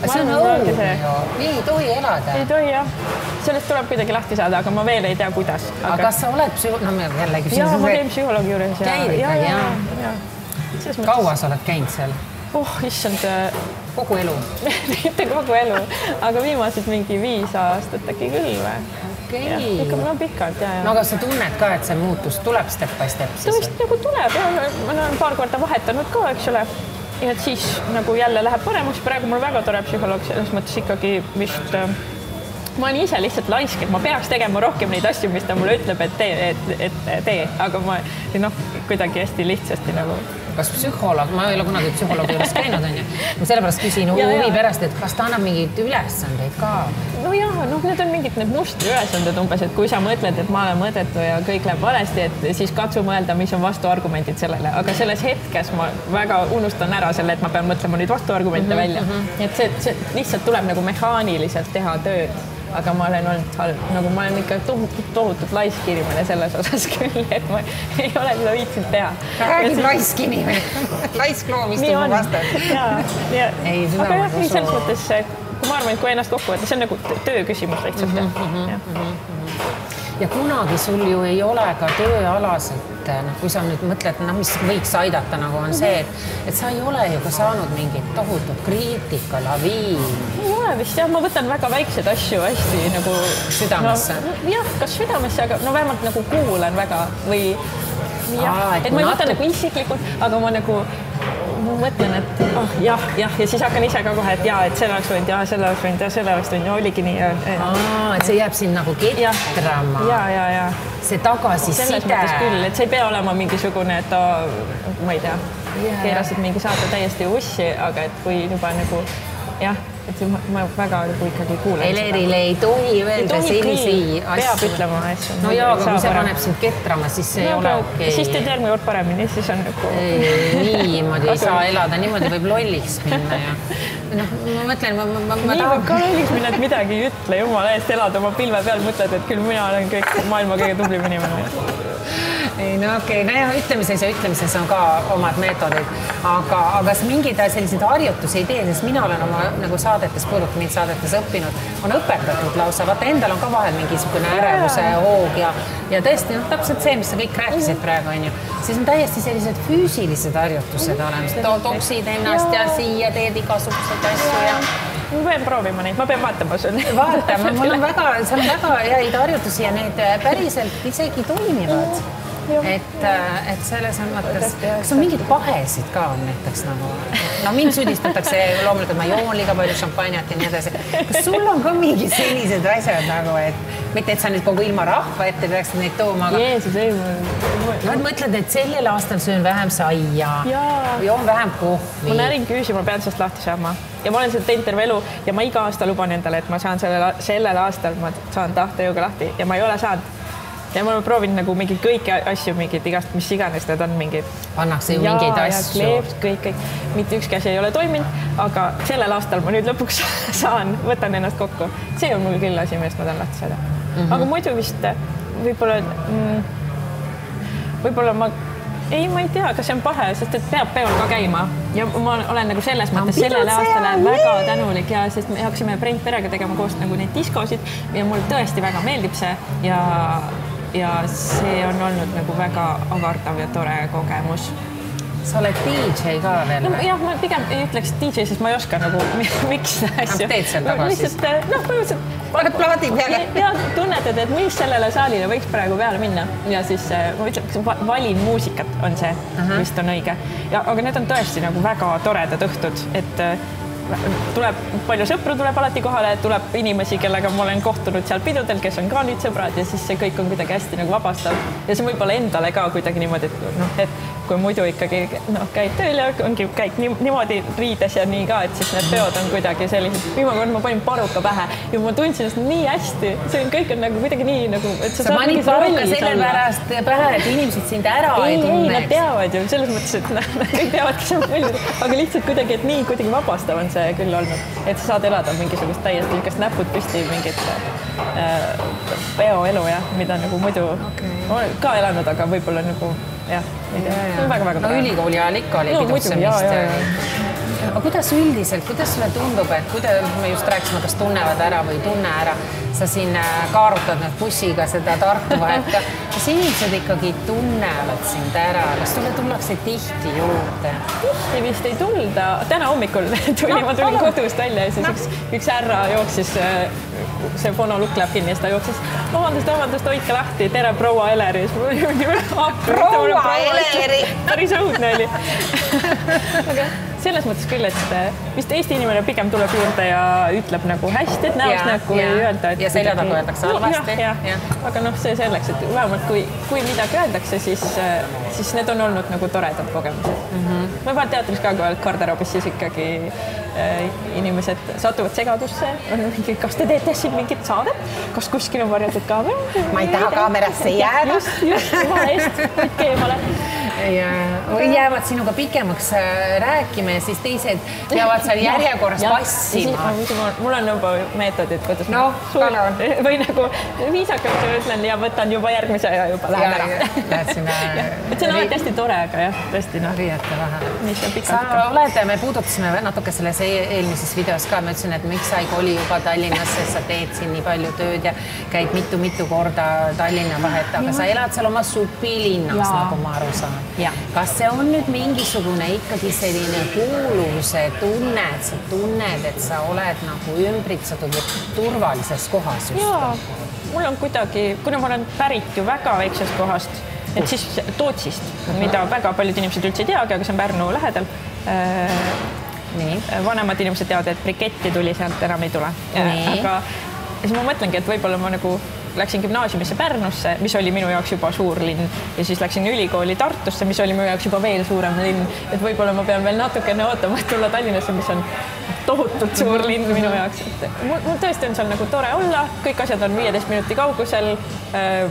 see on õudne ju, nii ei tohi elada. Ei tohi jah, sellest tuleb kuidagi lahti saada, aga ma veel ei tea, kuidas. Aga kas sa oled no me jälle küsin. Jaa, ma käin psühholoogi juures. Käid ikkagi, jah. Kaua sa oled käinud seal? Issand. Kogu elu? Mitte kogu elu, aga viimased mingi 5 aastat äkki küll või? Okei. Ikka pikalt, jah. No aga sa tunned ka, et see muutus tuleb step by step siis? Ta vist nagu tuleb, ma olen paar korda vahetanud ka, eks ole. Ja et siis nagu jälle läheb paremaks, praegu mul väga tore psühholoog, selles mõttes ikkagi vist ma olen ise lihtsalt laisk, et ma peaks tegema rohkem neid asju, mis ta mulle ütleb, et tee, aga ma kuidagi hästi lihtsasti nagu. Kas psühholoog, ma ei ole kunagi psühholoogi juures käinud, on ju. Ma sellepärast küsin huvi pärast, et kas ta annab mingeid ülesandeid ka? No jah, need on mingid need mustri ülesanded umbes, et kui sa mõtled, et ma olen mõõdetu ja kõik läheb valesti, et siis katsu mõelda, mis on vastuargumendid sellele, aga selles hetkes ma väga unustan ära selle, et ma pean mõtlema nüüd vastuargumente välja. Et see lihtsalt tuleb nagu mehaaniliselt teha tööd. Aga ma olen olnud halb, nagu ma olen ikka tohutult laisk inimene selles osas küll, et ma ei ole seda viitsinud teha. Räägib laisk inimene, laisk loom istub mu vastas. Ei, aga jah, selles mõttes, kui ma arvan, et kui ennast kokku võtta, see on nagu töö küsimus lihtsalt. Ja kunagi sul ju ei ole ka tööalaselt, kui sa nüüd mõtled, mis võiks aidata, nagu on see, et sa ei ole ju ka saanud mingit tohutut kriitika, laviin. Ei ole vist, jah, ma võtan väga väikseid asju hästi nagu südamesse. Jah, kas südamesse, aga vähemalt nagu kuulan väga või et ma ei võta nagu isiklikult, aga ma nagu mõtlen, et jah, ja siis hakkan ise ka kohe, et et selle oleks võinud ja selle oleks võinud ja selle oleks võinud ja oligi nii. Et see jääb siin nagu ketrama. Ja. See tagasiside. Selles mõttes küll, et see ei pea olema mingisugune, et ma ei tea, keerasid mingi saate täiesti ussi, aga et kui juba nagu jah, et ma väga nagu ikkagi kuulen. Elerile ei tohi öelda sellisi asju. Peab ütlema asju. No jaa, aga kui see paneb sind ketrama, siis see ei ole okei. Siis teed järgmine kord paremini, siis on nagu... Niimoodi ei saa elada, niimoodi võib lolliks minna ja... ma mõtlen, ma nii võib ka lolliks minna, et midagi ei ütle, jumala eest elad oma pilve peal, mõtled, et küll mina olen kõik maailma kõige tublim inimene. Ei, no okei, ütlemises on ka omad meetodid, aga mingid sellised harjutusi ei tee, sest mina olen oma nagu saadetes, kuulubki mind saadetes õppinud, on õpetatud lausa, vaata endal on ka vahel mingisugune ärevuse hoog ja tõesti, täpselt see, mis sa kõik rääkisid praegu, on ju, siis on täiesti sellised füüsilised harjutused olemas, toksid ennast ja siia teed igasuguseid asju ja... Ma pean proovima neid, ma pean vaatama sul. Vaatama, mul on väga häid harjutusi ja need päriselt isegi toimivad. Et selles on mõttes, kas on mingid pahesid ka on näiteks nagu, no mind süüdistatakse loomulikult, ma joon liiga palju šampanjat ja nii edasi. Kas sul on ka mingid sellised asjad nagu, et mitte, et sa nüüd kogu ilma rahva ette peaksid neid tooma, aga... Jeesus, ei, ma mõtled, et sellel aastal söön vähem saia, joon vähem kohvi. Ma närin küüsi, ma pean sellest lahti saama. Ja ma olen seda teinud terve elu ja ma iga aasta luban endale, et ma saan sellel aastal, ma saan tahtejõuga lahti ja ma ei ole saanud. Ja ma olen proovinud nagu mingi kõiki asju, mingid igast, mis iganes need on mingid. Pannakse ju mingeid asju. Kleeps, kõik. Mitte ükski asi ei ole toiminud, aga sellel aastal ma nüüd lõpuks saan, võtan ennast kokku. See on mul küll asi, millest ma tahan lahti saada. Aga muidu vist võib-olla ma ei tea, kas see on pahe, sest et peab peol ka käima ja ma olen nagu selles mõttes sellele aastale väga tänulik ja sest me hakkasime Brent perega tegema koos nagu neid diskosid ja mul tõesti väga meeldib see ja see on olnud nagu väga avardav ja tore kogemus. Sa oled DJ ka veel? No, jah, ma pigem ei ütleks DJ, sest ma ei oska nagu miks asju. Teed seal tagasi? Põhimõtteliselt paned plaadi peale? Ja tunnetad, et mis sellele saalile võiks praegu peale minna ja siis ma ütleks, valin muusikat on see, vist on õige. Aga need on tõesti nagu väga toredad õhtud, et tuleb palju sõpru, tuleb alati kohale, tuleb inimesi, kellega ma olen kohtunud seal pidudel, kes on ka nüüd sõbrad ja siis see kõik on kuidagi hästi nagu vabastav ja see võib-olla endale ka kuidagi niimoodi, et kui muidu ikkagi käid tööl ja käid niimoodi riides ja nii ka, et siis need peod on kuidagi sellised. Viimane kord ma panin paruka pähe ja ma tundsin ennast nii hästi. See kõik on nagu kuidagi nii nagu... Sa panid paruka sellepärast pähe, et inimesed sind ära ei tunneks. Ei, nad teavad ju. Selles mõttes, et kõik teavadki see mõeldud. Aga lihtsalt kuidagi, et nii kuidagi vabastav on see küll olnud. Et sa saad elada mingisugust täiesti niisugust näpud püsti mingit peoelu, mida nagu muidu ka elanud, aga võib-olla nagu jah, see on väga-väga tore. No ülikooli ajal ikka oli pidustamist. aga kuidas üldiselt, kuidas sulle tundub, et me just rääkisime, kas tunnevad ära või ei tunne ära, sa siin kaarutad nüüd bussiga seda Tartu vahet ka, kas inimesed ikkagi tunnevad sind ära, kas sulle tullakse tihti juurde? Tihti vist ei tulda, täna hommikul ma tulin kodust välja ja siis üks härra jooksis, see fonolukk läheb kinni ja ta jooksis, vabandust, hoidke lahti, tere proua Eleri. Proua Eleri! Päris õudne oli. Aga selles mõttes küll, et vist Eesti inimene pigem tuleb juurde ja ütleb nagu hästi, et näost nägu ei öelda. Ja selja taga öeldakse halvasti. Aga see selleks, et vähemalt kui midagi öeldakse, siis need on olnud nagu toredad kogemused. Ma juba teatris ka, kui oled garderoobis, siis ikkagi inimesed satuvad segadusse. Kas te teete siin mingit saadet? Kas kuskil on varjatud kaamera? Ma ei taha kaamerasse jääda. Just, jumala eest, võtke eemale. Või jäävad sinuga pikemaks rääkima ja siis teised peavad seal järjekorras passima. Mul on juba meetodid, kuidas või nagu viisakalt ütlen ja võtan juba järgmise ja juba lähen ära. See on alati hästi tore, aga jah, tõesti riiete vahel. Me puudutasime natuke selles eelmises videos ka, ma ütlesin, et miks sa ei koli juba Tallinnasse, sa teed siin nii palju tööd ja käid mitu korda Tallinna vahet, aga sa elad seal oma supilinnas, nagu ma aru saan. Kas see on nüüd mingisugune ikkagi selline kuuluvuse tunne, et sa tunned, et sa oled nagu ümbritsetud turvalises kohas just? Jaa, mul on kuidagi, kuna ma olen pärit ju väga väiksest kohast, et siis Tootsist, mida väga paljud inimesed üldse ei teagi, aga see on Pärnu lähedal. Vanemad inimesed teavad, et briketti tuli sealt enam ei tule. Aga siis ma mõtlengi, et võib-olla ma nagu läksin gümnaasiumisse Pärnusse, mis oli minu jaoks juba suur linn ja siis läksin ülikooli Tartusse, mis oli minu jaoks juba veel suurem linn, et võib-olla ma pean veel natukene ootama, et tulla Tallinnasse, mis on tohutult suur linn minu jaoks. Mul tõesti on seal nagu tore olla, kõik asjad on 15 minuti kaugusel.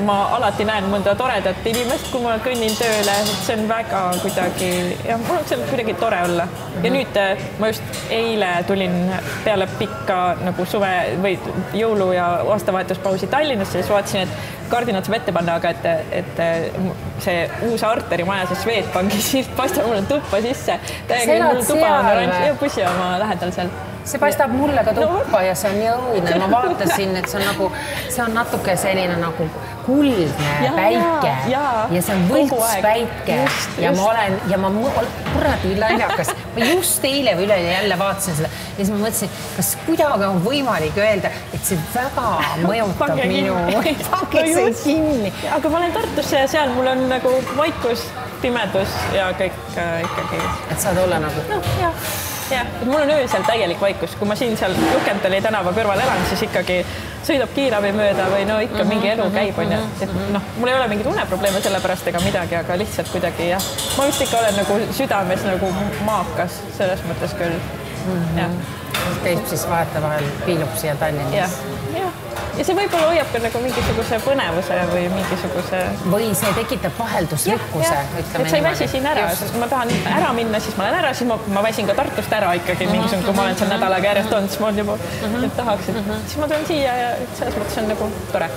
Ma alati näen mõnda toredat inimest, kui ma kõnnin tööle, see on väga kuidagi, ja mul on seal kuidagi tore olla. Ja nüüd ma just eile tulin peale pikka nagu suve või jõulu ja aastavahetuspausi Tallinnasse ja siis vaatasin, et kardinad saab ette panna, aga et see uus Arteri maja, see Swedbanki silt paistab mulle tuppa sisse. Mul tuba on oranž ja bussi oma lähedal seal. See paistab mulle ka tuppa ja see on nii õudne. Ma vaatasin, et see on natuke selline nagu kuldne päike ja see on võltspäike ja ma kuradi laiakas. Ma just eile või üle jälle vaatasin seda ja siis ma mõtlesin, kas kuidagi on võimalik öelda, et see väga mõjutab minu pakesse kinni. Aga ma olen Tartusse ja seal mul on nagu vaikus, pimedus ja kõik ikkagi. Et saad olla nagu? Jah, mul on öösel täielik vaikus. Kui ma siin seal Lukentali tänava kõrval elan, siis ikkagi sõidab kiirabi mööda või no ikka mingi elu käib. Mul ei ole mingid uneprobleeme selle pärast ega midagi, aga lihtsalt kuidagi jah. Ma vist ikka olen nagu südames nagu maakas selles mõttes küll. Käib siis vahetevahel piilub siia Tallinnas. Ja see võib-olla hoiab ka nagu mingisuguse põnevuse või mingisuguse... Või see tekitab vaheldusrikkuse. Et sa ei väsi siin ära. Kui ma tahan ära minna, siis ma olen ära, siis ma väsin ka Tartust ära ikkagi mingisugune, kui ma olen seal nädalaga järjest olnud, siis ma olen juba tahaks, et siis ma tulen siia ja selles mõttes on nagu tore.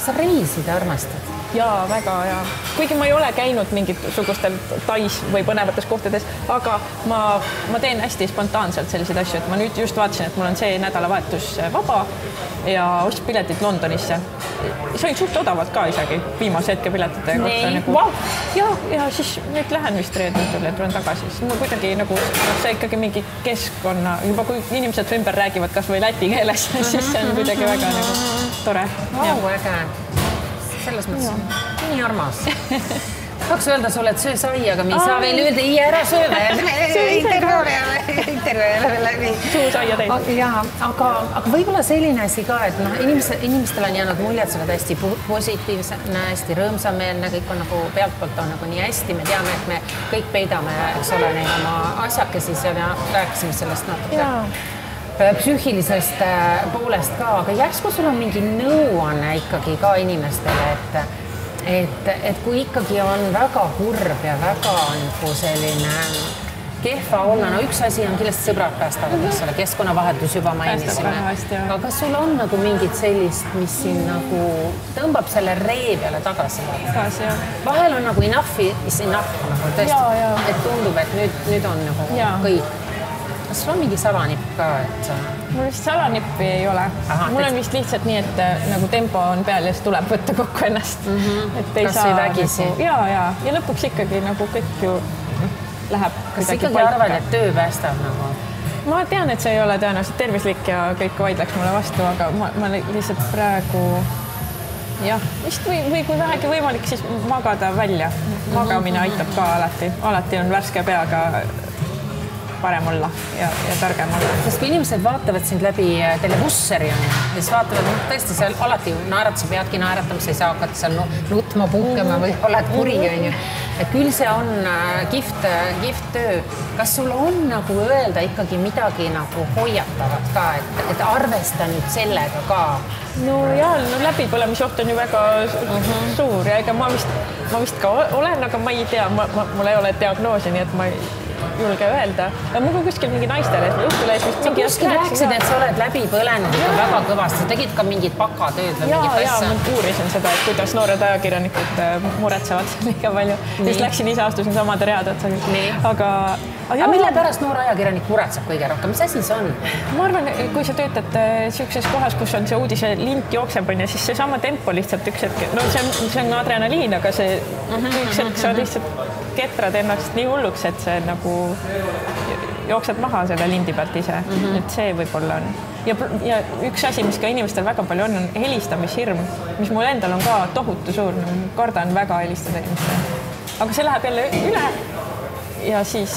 Sa reisida armastad? Jaa, väga ja. Kuigi ma ei ole käinud mingisugustel tais või põnevates kohtades, aga ma teen hästi spontaanselt selliseid asju, et ma nüüd just vaatasin, et mul on see nädalavahetus vaba ja ostsin piletit Londonisse. Sain suht odavad ka isegi viimase hetke piletite kohta. Nagu, ja siis nüüd lähen vist reedel ja tulen tagasi. Siis mul kuidagi nagu see ikkagi mingi keskkonna, juba kui inimesed ümber räägivad kas või läti keeles, siis see on kuidagi väga nagu tore. Äge. Selles mõttes nii armas. Tahaks öelda sulle, et söö sai, aga me ei saa veel öelda, ei ära sööme. Intervjuule läbi. Suusaia teid. Aga võib-olla selline asi ka, et inimestel on jäänud mulje, et sa oled hästi positiivne, hästi rõõmsameelne, kõik on nagu pealtpoolt on nagu nii hästi. Me teame, et me kõik peidame, eks ole, neid oma asjakesi seal ja rääkisime sellest natuke. Psüühilisest poolest ka, aga järsku sul on mingi nõuanne ikkagi ka inimestele, et kui ikkagi on väga kurb ja väga nagu selline kehva olla, no üks asi on kindlasti sõbrad päästavad, eks ole, keskkonnavahetus juba mainisime. Aga kas sul on nagu mingit sellist, mis siin nagu tõmbab selle ree peale tagasi? Vahel on nagu enough is enough, nagu tõesti, et tundub, et nüüd on nagu kõik. kas sul on mingi salanipp ka, et mul vist salanippi ei ole. Mul on vist lihtsalt nii, et nagu tempo on peal ja siis tuleb võtta kokku ennast. Et ei kas või vägisi? Nagu, ja lõpuks ikkagi nagu kõik ju läheb kas ikkagi paika. Arvad, et töö päästab nagu? Ma tean, et see ei ole tõenäoliselt tervislik ja kõik vaidleks mulle vastu, aga ma lihtsalt praegu jah, vist või kui vähegi võimalik, siis magada välja. Magamine aitab ka alati. Alati on värske peaga parem olla ja targem olla. Sest kui inimesed vaatavad sind läbi telebusseri ja siis vaatavad, tõesti seal alati naerad, sa peadki naeratama, sa ei saa hakata seal nutma, puhkema või oled kuri, on ju. Et küll see on kihvt töö. Kas sul on nagu öelda ikkagi midagi nagu hoiatavat ka, et arvesta nüüd sellega ka? No läbipõlemisoht on ju väga suur ja ega ma vist ka olen, aga ma ei tea, mul ei ole diagnoosi, nii et ma ei julge öelda. Ja mul on kuskil mingi naistele, Õhtulehes vist mingi kuskil rääkisid, et sa oled läbi põlenud ikka väga kõvasti. Sa tegid ka mingid pakatööd või mingit asja? Ma uurisin seda, et kuidas noored ajakirjanikud muretsevad liiga palju. Siis läksin ise, astusin samade read otsa. Aga mille pärast noor ajakirjanik muretseb kõige rohkem? Mis asi see on? Ma arvan, kui sa töötad siukses kohas, kus on see uudise lint jookseb, siis see sama tempo lihtsalt üks hetk, no see on adrenaliin, aga see üks hetk sa lihtsalt ketrad ennast nii hulluks, et see nagu jooksed maha selle lindi pealt ise. Et see võib-olla on. Ja üks asi, mis ka inimestel väga palju on helistamishirm, mis mul endal on ka tohutu suur. Kardan väga helistada inimestele. Aga see läheb jälle üle. Ja siis,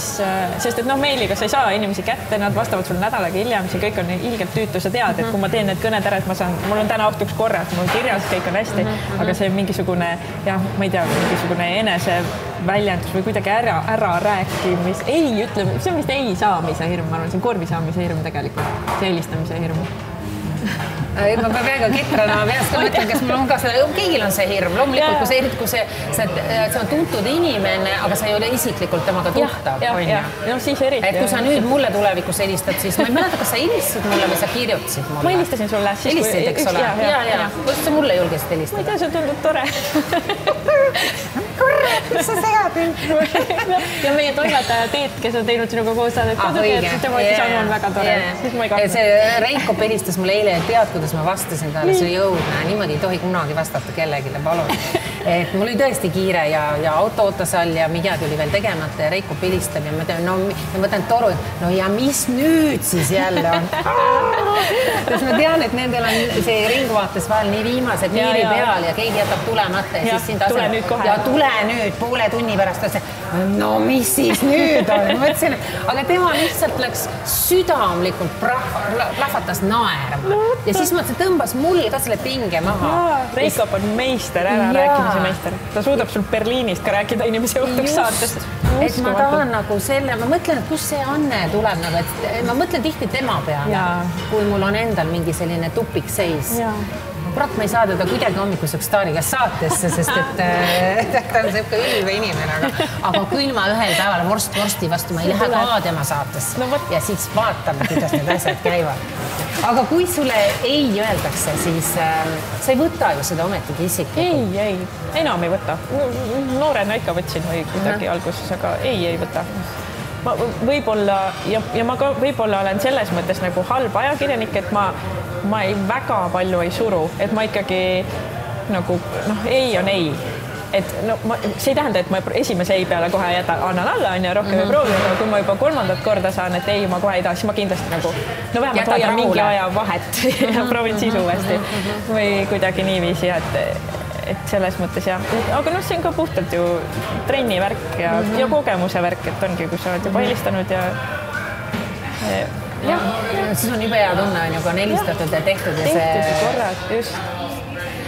sest et meiliga sa ei saa inimesi kätte, nad vastavad sul nädalaga hiljem, see kõik on ilgelt tüütu, sa tead, et kui ma teen need kõned ära, et mul on täna õhtuks korras, mul kirjas kõik on hästi, aga see mingisugune, ma ei tea, mingisugune eneseväljendus või kuidagi ära rääkimis, see on vist ei saamise hirm, ma arvan, see on korvi saamise hirm tegelikult, see helistamise hirm. Ma pean ketrana peast ka mõtlen, kas mul on ka seda, kõigil on see hirm, loomulikult, kui see on tuntud inimene, aga sa ei ole isiklikult temaga tuttav, on ju. No siis eriti. Et kui sa nüüd mulle tulevikus helistad, siis ma ei mäleta, kas sa helistasid mulle või sa kirjutasid mulle. Ma helistasin sulle. Helistasid, eks ole? Ja. Kuidas sa mulle julgesid helistada? Ma ei tea, see tundub tore. Kurat, mis sa segad mind? Ja meie toimetaja Teet, kes on teinud sinuga koos saadet kodukeed, siis tema ütles, on väga tore. See Reiko helistas mulle eile, et tead, kuidas ma vastasin talle, see oli jõudne. Niimoodi ei tohi kunagi vastata kellegile, palun. Et mul oli tõesti kiire ja auto ootas all ja midagi oli veel tegemata ja Reiko helistab ja ma tean, ma võtan toru, no ja mis nüüd siis jälle on? Sest ma tean, et nendel on see ringvaates vahel nii viimased miiri peal ja keegi jätab tulemata ja siis sind aseb. Ja tule nüüd poole tunni pärast. No mis siis nüüd on? Ma mõtlesin, aga tema lihtsalt läks südamlikult plahvatas naerma. Ja siis mõtlesin, tõmbas mul ka selle pinge maha. Reiko on meister, ära rääkimise meister. Ta suudab sul Berliinist ka rääkida inimese juhtuks saates. Et ma tahan nagu selle, ma mõtlen, et kus see Anne tuleb nagu, et ma mõtlen tihti tema peale, kui mul on endal mingi selline tupikseis. Kurat, ma ei saa teda kuidagi hommikuseks staariga saatesse, sest et ta on selline ülve inimene, aga küll ma ühel päeval vorsti vastu, ma ei lähe ka tema saatesse ja siis vaatame, kuidas need asjad käivad. Aga kui sulle ei öeldakse, siis sa ei võta ju seda ometigi isiklikult. Ei, enam ei võta. Noorena ikka võtsin või kuidagi alguses, aga ei võta. Ma võib-olla, ja ma ka võib-olla olen selles mõttes nagu halb ajakirjanik, et ma väga palju ei suru, et ma ikkagi nagu, ei on ei. Et see ei tähenda, et ma esimese ei peale kohe annan alla, rohkem ei proovi, aga kui ma juba 3. korda saan, et ei, ma kohe ei taha, siis ma kindlasti nagu, vähemalt hoian mingi aja vahet ja proovin siis uuesti või kuidagi niiviisi, et selles mõttes jah. Aga see on ka puhtalt ju trennivärk ja kogemuse värk, et ongi, kui sa oled juba helistanud ja siis on juba hea tunne, kui on helistatud ja tehtud ja see korras, just.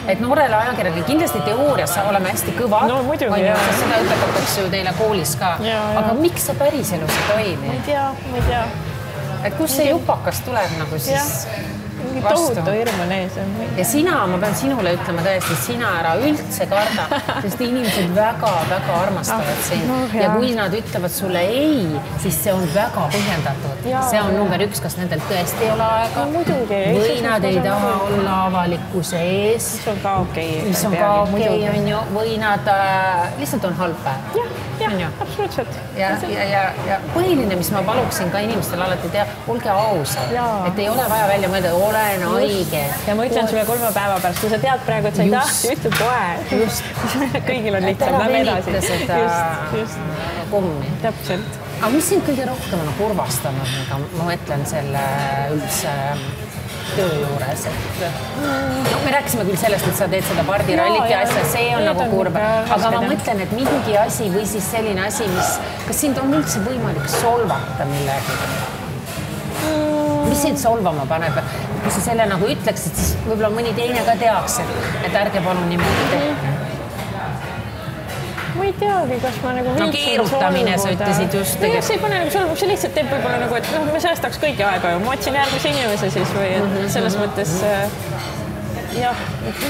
Et noorele ajakirjale kindlasti teoorias oleme hästi kõvad, sest seda õpetatakse ju teile koolis ka. Aga miks see päris elus ei toimi? Ma ei tea. Et kus see jupakas tuleb nagu siis vastu? Tohutu hirm on ees. Ja sina, ma pean sinule ütlema tõesti, sina ära üldse karda, sest inimesed väga-väga armastavad sind. Ja kui nad ütlevad sulle ei, siis see on väga põhjendatud. See on number 1, kas nendel tõesti ei ole aega või nad ei taha olla avalikkuse ees. Mis on ka okei. Mis on ka okei, on ju, või nad lihtsalt on halb päev. jah, absoluutselt. Ja põhiline, mis ma paluksin ka inimestel alati teha, olge ausad, et ei ole vaja välja mõelda, olen haige. Ja ma ütlen sulle 3 päeva pärast, kui sa tead praegu, et sa ei tahti, ütle kohe. Just. Kõigil on lihtsam, lähme edasi. Just. Kummi. Täpselt. Aga mis sind kõige rohkem on kurvastanud, mida ma mõtlen selle üldse töö juures, et me rääkisime küll sellest, et sa teed seda pardirallit ja asja, see on nagu kurb, aga ma mõtlen, et mingi asi või siis selline asi, kas sind on üldse võimalik solvata millegi? Mis sind solvama paneb? Kui sa selle nagu ütleksid, siis võib-olla mõni teine ka teaks, et ärge palun niimoodi tehke. Ma ei teagi, kas ma nagu no keerutamine, sa ütlesid just. No jah, see ei pane nagu solvuks, see lihtsalt teeb võib-olla nagu, et me säästaks kõigi aega ju. Ma otsin järgmise inimese siis või selles mõttes jah,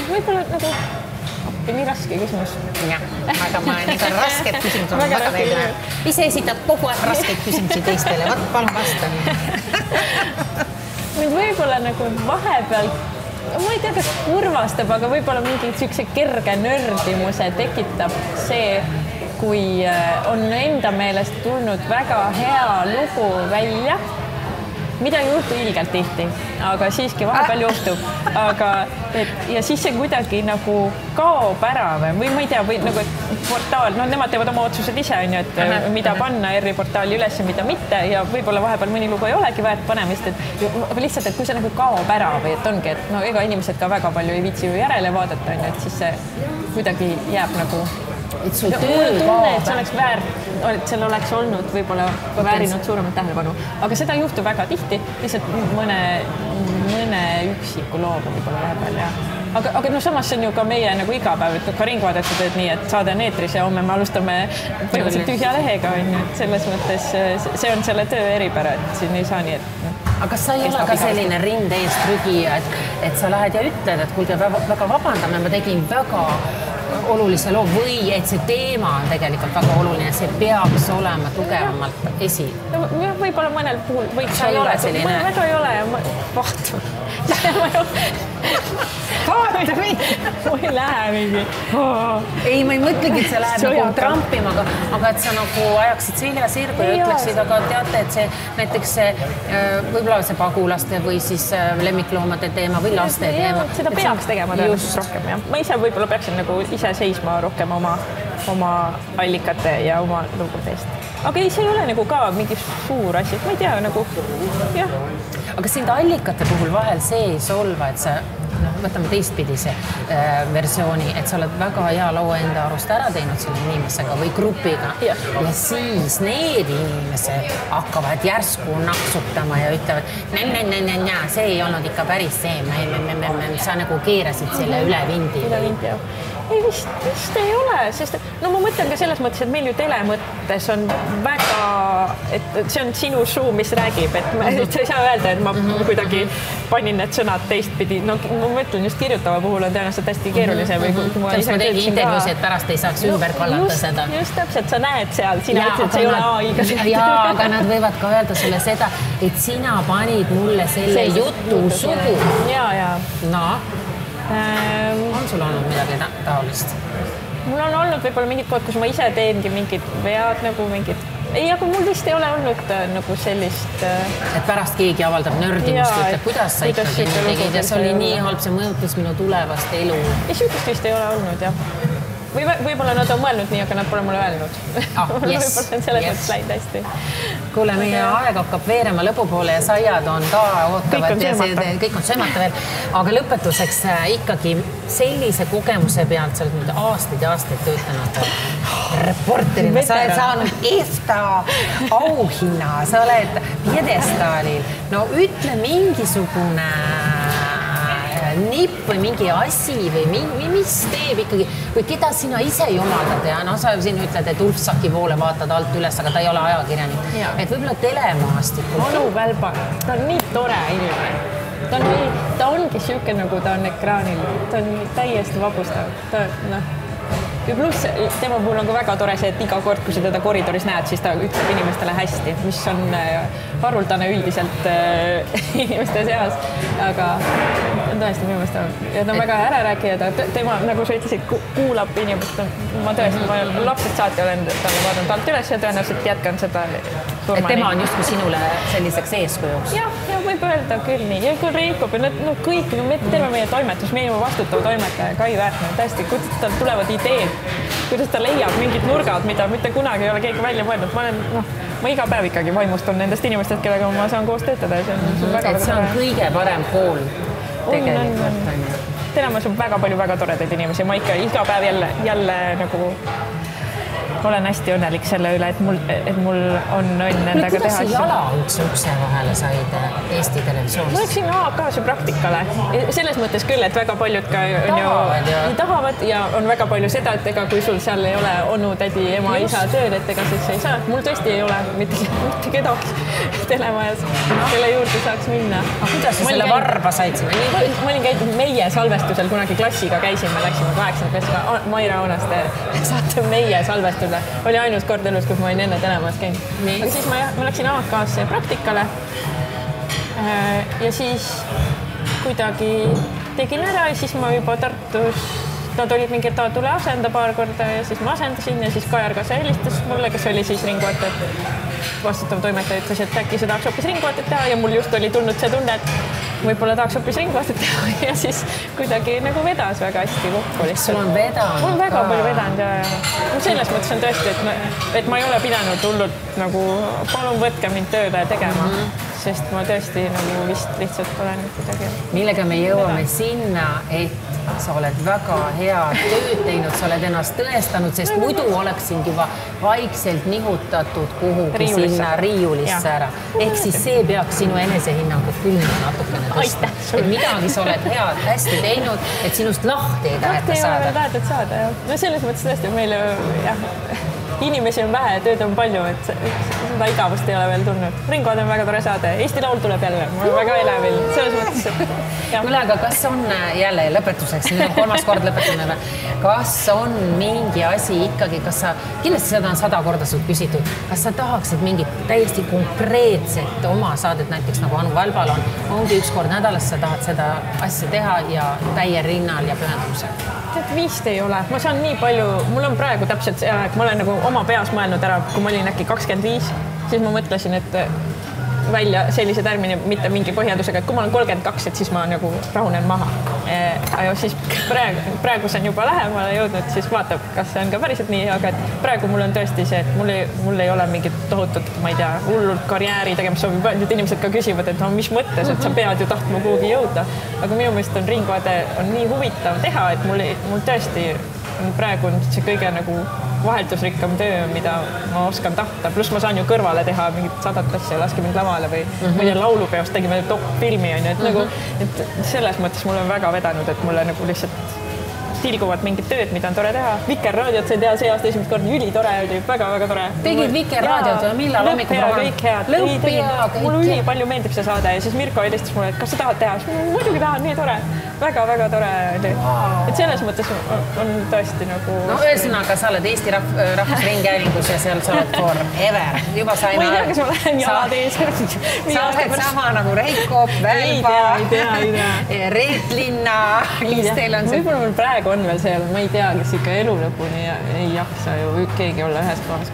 võib-olla nagu nii raske küsimus. Jah, aga ma nii rasket küsimus on väga teile. Ise esitad kogu aeg raskeid küsimusi teistele. Palun vasta. Mind võib-olla nagu vahepeal ma ei tea, kas kurvastab, aga võib-olla mingi siukse kerge nördimuse tekitab see, kui on enda meelest tulnud väga hea lugu välja, mida ei juhtu ilgelt tihti, aga siiski vahepeal juhtub. Aga ja siis see kuidagi nagu kaob ära või ma ei tea, või nagu portaal, no nemad teevad oma otsused ise, on ju, et mida panna ERR-i portaali üles ja mida mitte ja võib-olla vahepeal mõni lugu ei olegi väärt panemist, et lihtsalt, et kui see nagu kaob ära või et ongi, et no ega inimesed ka väga palju ei viitsi ju järele vaadata, on ju, et siis see kuidagi jääb nagu et sul töö tunne, et see oleks väärt, et seal oleks olnud võib-olla väärinud suuremat tähelepanu, aga seda juhtub väga tihti, lihtsalt mõne üksiku looga võib-olla vahepeal ja aga no samas see on ju ka meie nagu igapäev, et ka Ringvaadet sa teed nii, et saade on eetris ja homme me alustame põhimõtteliselt tühja lehega, on ju, et selles mõttes see on selle töö eripära, et siin ei saa nii, et aga kas sa ei ole ka selline rinde eest rügija, et sa lähed ja ütled, et kuulge, väga vabandame, ma tegin väga olulise loo või et see teema on tegelikult väga oluline, see peaks olema tugevamalt esi. Võib-olla mõnel puhul võiks sa ei ole selline? Ma väga ei ole ja vaata. Vaata mind! Ma ei lähe mingi. Ei, ma ei mõtlegi, et sa lähed nagu trampima, aga et sa nagu ajaksid selja sirgu ja ütleksid, aga teate, et see näiteks võib-olla see pagulaste või siis lemmikloomade teema või laste teema. Seda peaks tegema rohkem, jah. Ma ise võib-olla peaksin nagu ise seisma rohkem oma allikate ja oma lugude eest. Aga ei, see ei ole nagu ka mingi suur asi, ma ei tea, nagu jah. Aga sind allikate puhul vahel see ei solva, et sa võtame teistpidise versiooni, et sa oled väga hea loo enda arust ära teinud selle inimesega või grupiga ja siis need inimesed hakkavad järsku naksutama ja ütlevad, see ei olnud ikka päris see, sa nagu keerasid selle üle vindi. Ei, vist ei ole, sest no ma mõtlen ka selles mõttes, et meil ju telemõttes on väga, et see on sinu suu, mis räägib, et sa ei saa öelda, et ma kuidagi panin need sõnad teistpidi. No ma mõtlen just kirjutava puhul on tõenäoliselt hästi keerulise või kui ma ise tegi intervjuusi, et pärast ei saaks ümber kallata seda. Just täpselt, sa näed seal, sina ütled, et see ei ole AI-ga. Jaa, aga nad võivad ka öelda sulle seda, et sina panid mulle selle jutu sugu. Jaa. No. On sul olnud midagi taolist? Mul on olnud võib-olla mingid kohad, kus ma ise teengi mingid vead nagu mingid. Ei, aga mul vist ei ole olnud nagu sellist... Et pärast keegi avaldab nördimust, ütleb, kuidas sa ikkagi tegid ja see oli nii halb, see mõjutas minu tulevast elu. Ei, süüdist vist ei ole olnud, jah. Võib-olla nad on mõelnud nii, aga nad pole mulle öelnud. Võib-olla on selles mõttes läinud hästi. Kuule, meie aeg hakkab veerema lõpu poole ja saiad on ka ootavad ja kõik on söömata veel. Aga lõpetuseks ikkagi sellise kogemuse pealt, sa oled nüüd aastaid ja aastaid töötanud reporterina, sa oled saanud EFTA auhinna, sa oled piedestaalil. No ütle mingisugune nipp või mingi asi või mis teeb ikkagi või keda sina ise jomaldad ja no sa siin ütled, et Ulfsaki poole vaatad alt üles, aga ta ei ole ajakirjanik. Et võib-olla telemaastikul. Anu Välba, ta on nii tore inimene. Ta ongi siuke nagu ta on ekraanil. Ta on täiesti vabustav. ja pluss tema puhul on ka väga tore see, et iga kord, kui sa teda koridoris näed, siis ta ütleb inimestele hästi, mis on haruldane üldiselt inimeste seas, aga tõesti minu meelest ta on väga ärarääkija, tema, nagu sa ütlesid, kuulab inimest, ma tõesti, ma lapsest saati olen talle vaadanud alt üles ja tõenäoliselt jätkan seda. Et tema on justkui sinule selliseks eeskujuks. Ja võib öelda küll nii. Ja kui Reikop ja kõik, terve meie toimetus, meie vastutav toimetaja Kai Väärtmann, täiesti, kuidas tal tulevad ideed, kuidas ta leiab mingid nurgad, mida mitte kunagi ei ole keegi välja mõeldud. Ma iga päev ikkagi vaimustun nendest inimestest, kellega ma saan koos töötada. See on kõige parem pool tegelikult. Telemas on väga palju väga toredaid inimesi. Ma ikka iga päev jälle nagu olen hästi õnnelik selle üle, et mul on õnn nendega teha. Kuidas jala üldse ukse vahele said Eesti Televisioonis? Ma läksin AK-se praktikale. Selles mõttes küll, et väga paljud ka tahavad ja on väga palju seda, et ega kui sul seal ei ole onu, tädi, ema, isa tööd, et ega siis ei saa. Mul tõesti ei ole mitte kedagi telemajas, kelle juurde saaks minna. Aga kuidas sa selle varba said sinna? Ma olin käinud meie salvestusel, kunagi klassiga käisime, läksime 8. klassiga Maira Aunaste saate meie salvestusel. Oli ainus kord elus, kus ma olin enne telemajas käinud. Aga siis ma läksin AK-sse praktikale ja siis kuidagi tegin ära ja siis ma juba Tartus, nad olid mingi, et tule asenda paar korda ja siis ma asendasin ja siis Kajar Kase helistas mulle, kes oli siis Ringvaatet vastutav toimetaja, ütles, et äkki sa tahaks hoopis Ringvaatet teha ja mul just oli tulnud see tunne, et võib-olla tahaks hoopis Ringvaatet teha ja siis kuidagi nagu vedas väga hästi kokku. Sul on vedanud? Mul on väga palju vedanud ja selles mõttes on tõesti, et ma ei ole pidanud hullult nagu palun võtke mind tööle tegema, sest ma tõesti nagu vist lihtsalt olen kuidagi. Millega me jõuame sinna, et sa oled väga hea tööd teinud, sa oled ennast tõestanud, sest muidu oleks sind juba vaikselt nihutatud kuhugi sinna riiulisse ära. Ehk siis see peaks sinu enesehinnangut küll natukene tõsta. Et midagi sa oled head, hästi teinud, et sinust lahti ei taheta saada. Tahetud saada, jah. No selles mõttes tõesti, meil inimesi on vähe, tööd on palju, et seda igavust ei ole veel tulnud. Ringvaade on väga tore saade. Eesti Laul tuleb jälle. Ma olen väga elevil. Selles mõttes, et Kuule, aga kas on jälle lõpetuseks, nüüd on 3. kord lõpetamine, kas on mingi asi ikkagi, kas sa, kindlasti seda on 100 korda sult küsitud, kas sa tahaksid mingit täiesti konkreetset oma saadet, näiteks nagu Anu Valbal ongi üks kord nädalas, sa tahad seda asja teha ja täie rinnal ja pühendumusega? Vist ei ole. Ma saan nii palju, mul on praegu täpselt see aeg, ma olen nagu oma peas mõelnud ära, kui ma olin äkki 25, siis ma mõtlesin, et välja sellise tärmini, mitte mingi põhjendusega, et kui ma olen 32, et siis ma nagu rahunen maha. Ja siis praegu see on juba lähemale jõudnud, siis vaatab, kas see on ka päriselt nii, aga praegu mul on tõesti see, et mul ei ole mingit tohutut, ma ei tea, hullult karjääri tegemist sobib. Paljud inimesed ka küsivad, et mis mõttes, et sa pead ju tahtma kuhugi jõuda. Aga minu meelest on Ringvaade on nii huvitav teha, et mul tõesti praegu on see kõige nagu vaheldusrikkam töö, mida ma oskan tahta. Pluss ma saan ju kõrvale teha mingit 100 asja, laske mind lavale või mõni laulupeost tegime top-filmi, et selles mõttes mul on väga vedanud, et mulle nagu lihtsalt tilguvad mingid tööd, mida on tore teha. Vikerraadiot sain teha see aasta esimest korda, ülitore oli, väga-väga tore. Tegid Vikerraadiot või millal hommikuprogramm? Kõik head. Mul üli palju meeldib see saade ja siis Mirko helistas mulle, et kas sa tahad teha? Muidugi tahan, nii tore. Väga-väga tore oli. Et selles mõttes on tõesti nagu... No ühesõnaga, sa oled Eesti Rahvusringhäälingus ja seal sa oled forever. Juba saime... Ma ei tea, kas ma lähen jalad ees. Sa oled sama nagu Reikop, Välba, Reet Linna, mis teil on see... Võib-olla mul praegu on veel seal, ma ei tea, kes ikka elu lõpuni ei jaksa ju keegi olla ühes kohas.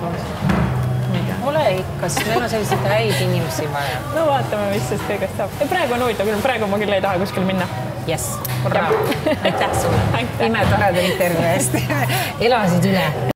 Ole ikka, sest meil on selliseid häid inimesi vaja. No vaatame, mis sest kõigest saab. Ja praegu on huvitav küll, praegu ma küll ei taha kuskil minna. Yes, hurraa. Aitäh sulle. Ime toreda intervjuu eest. Elasid üle.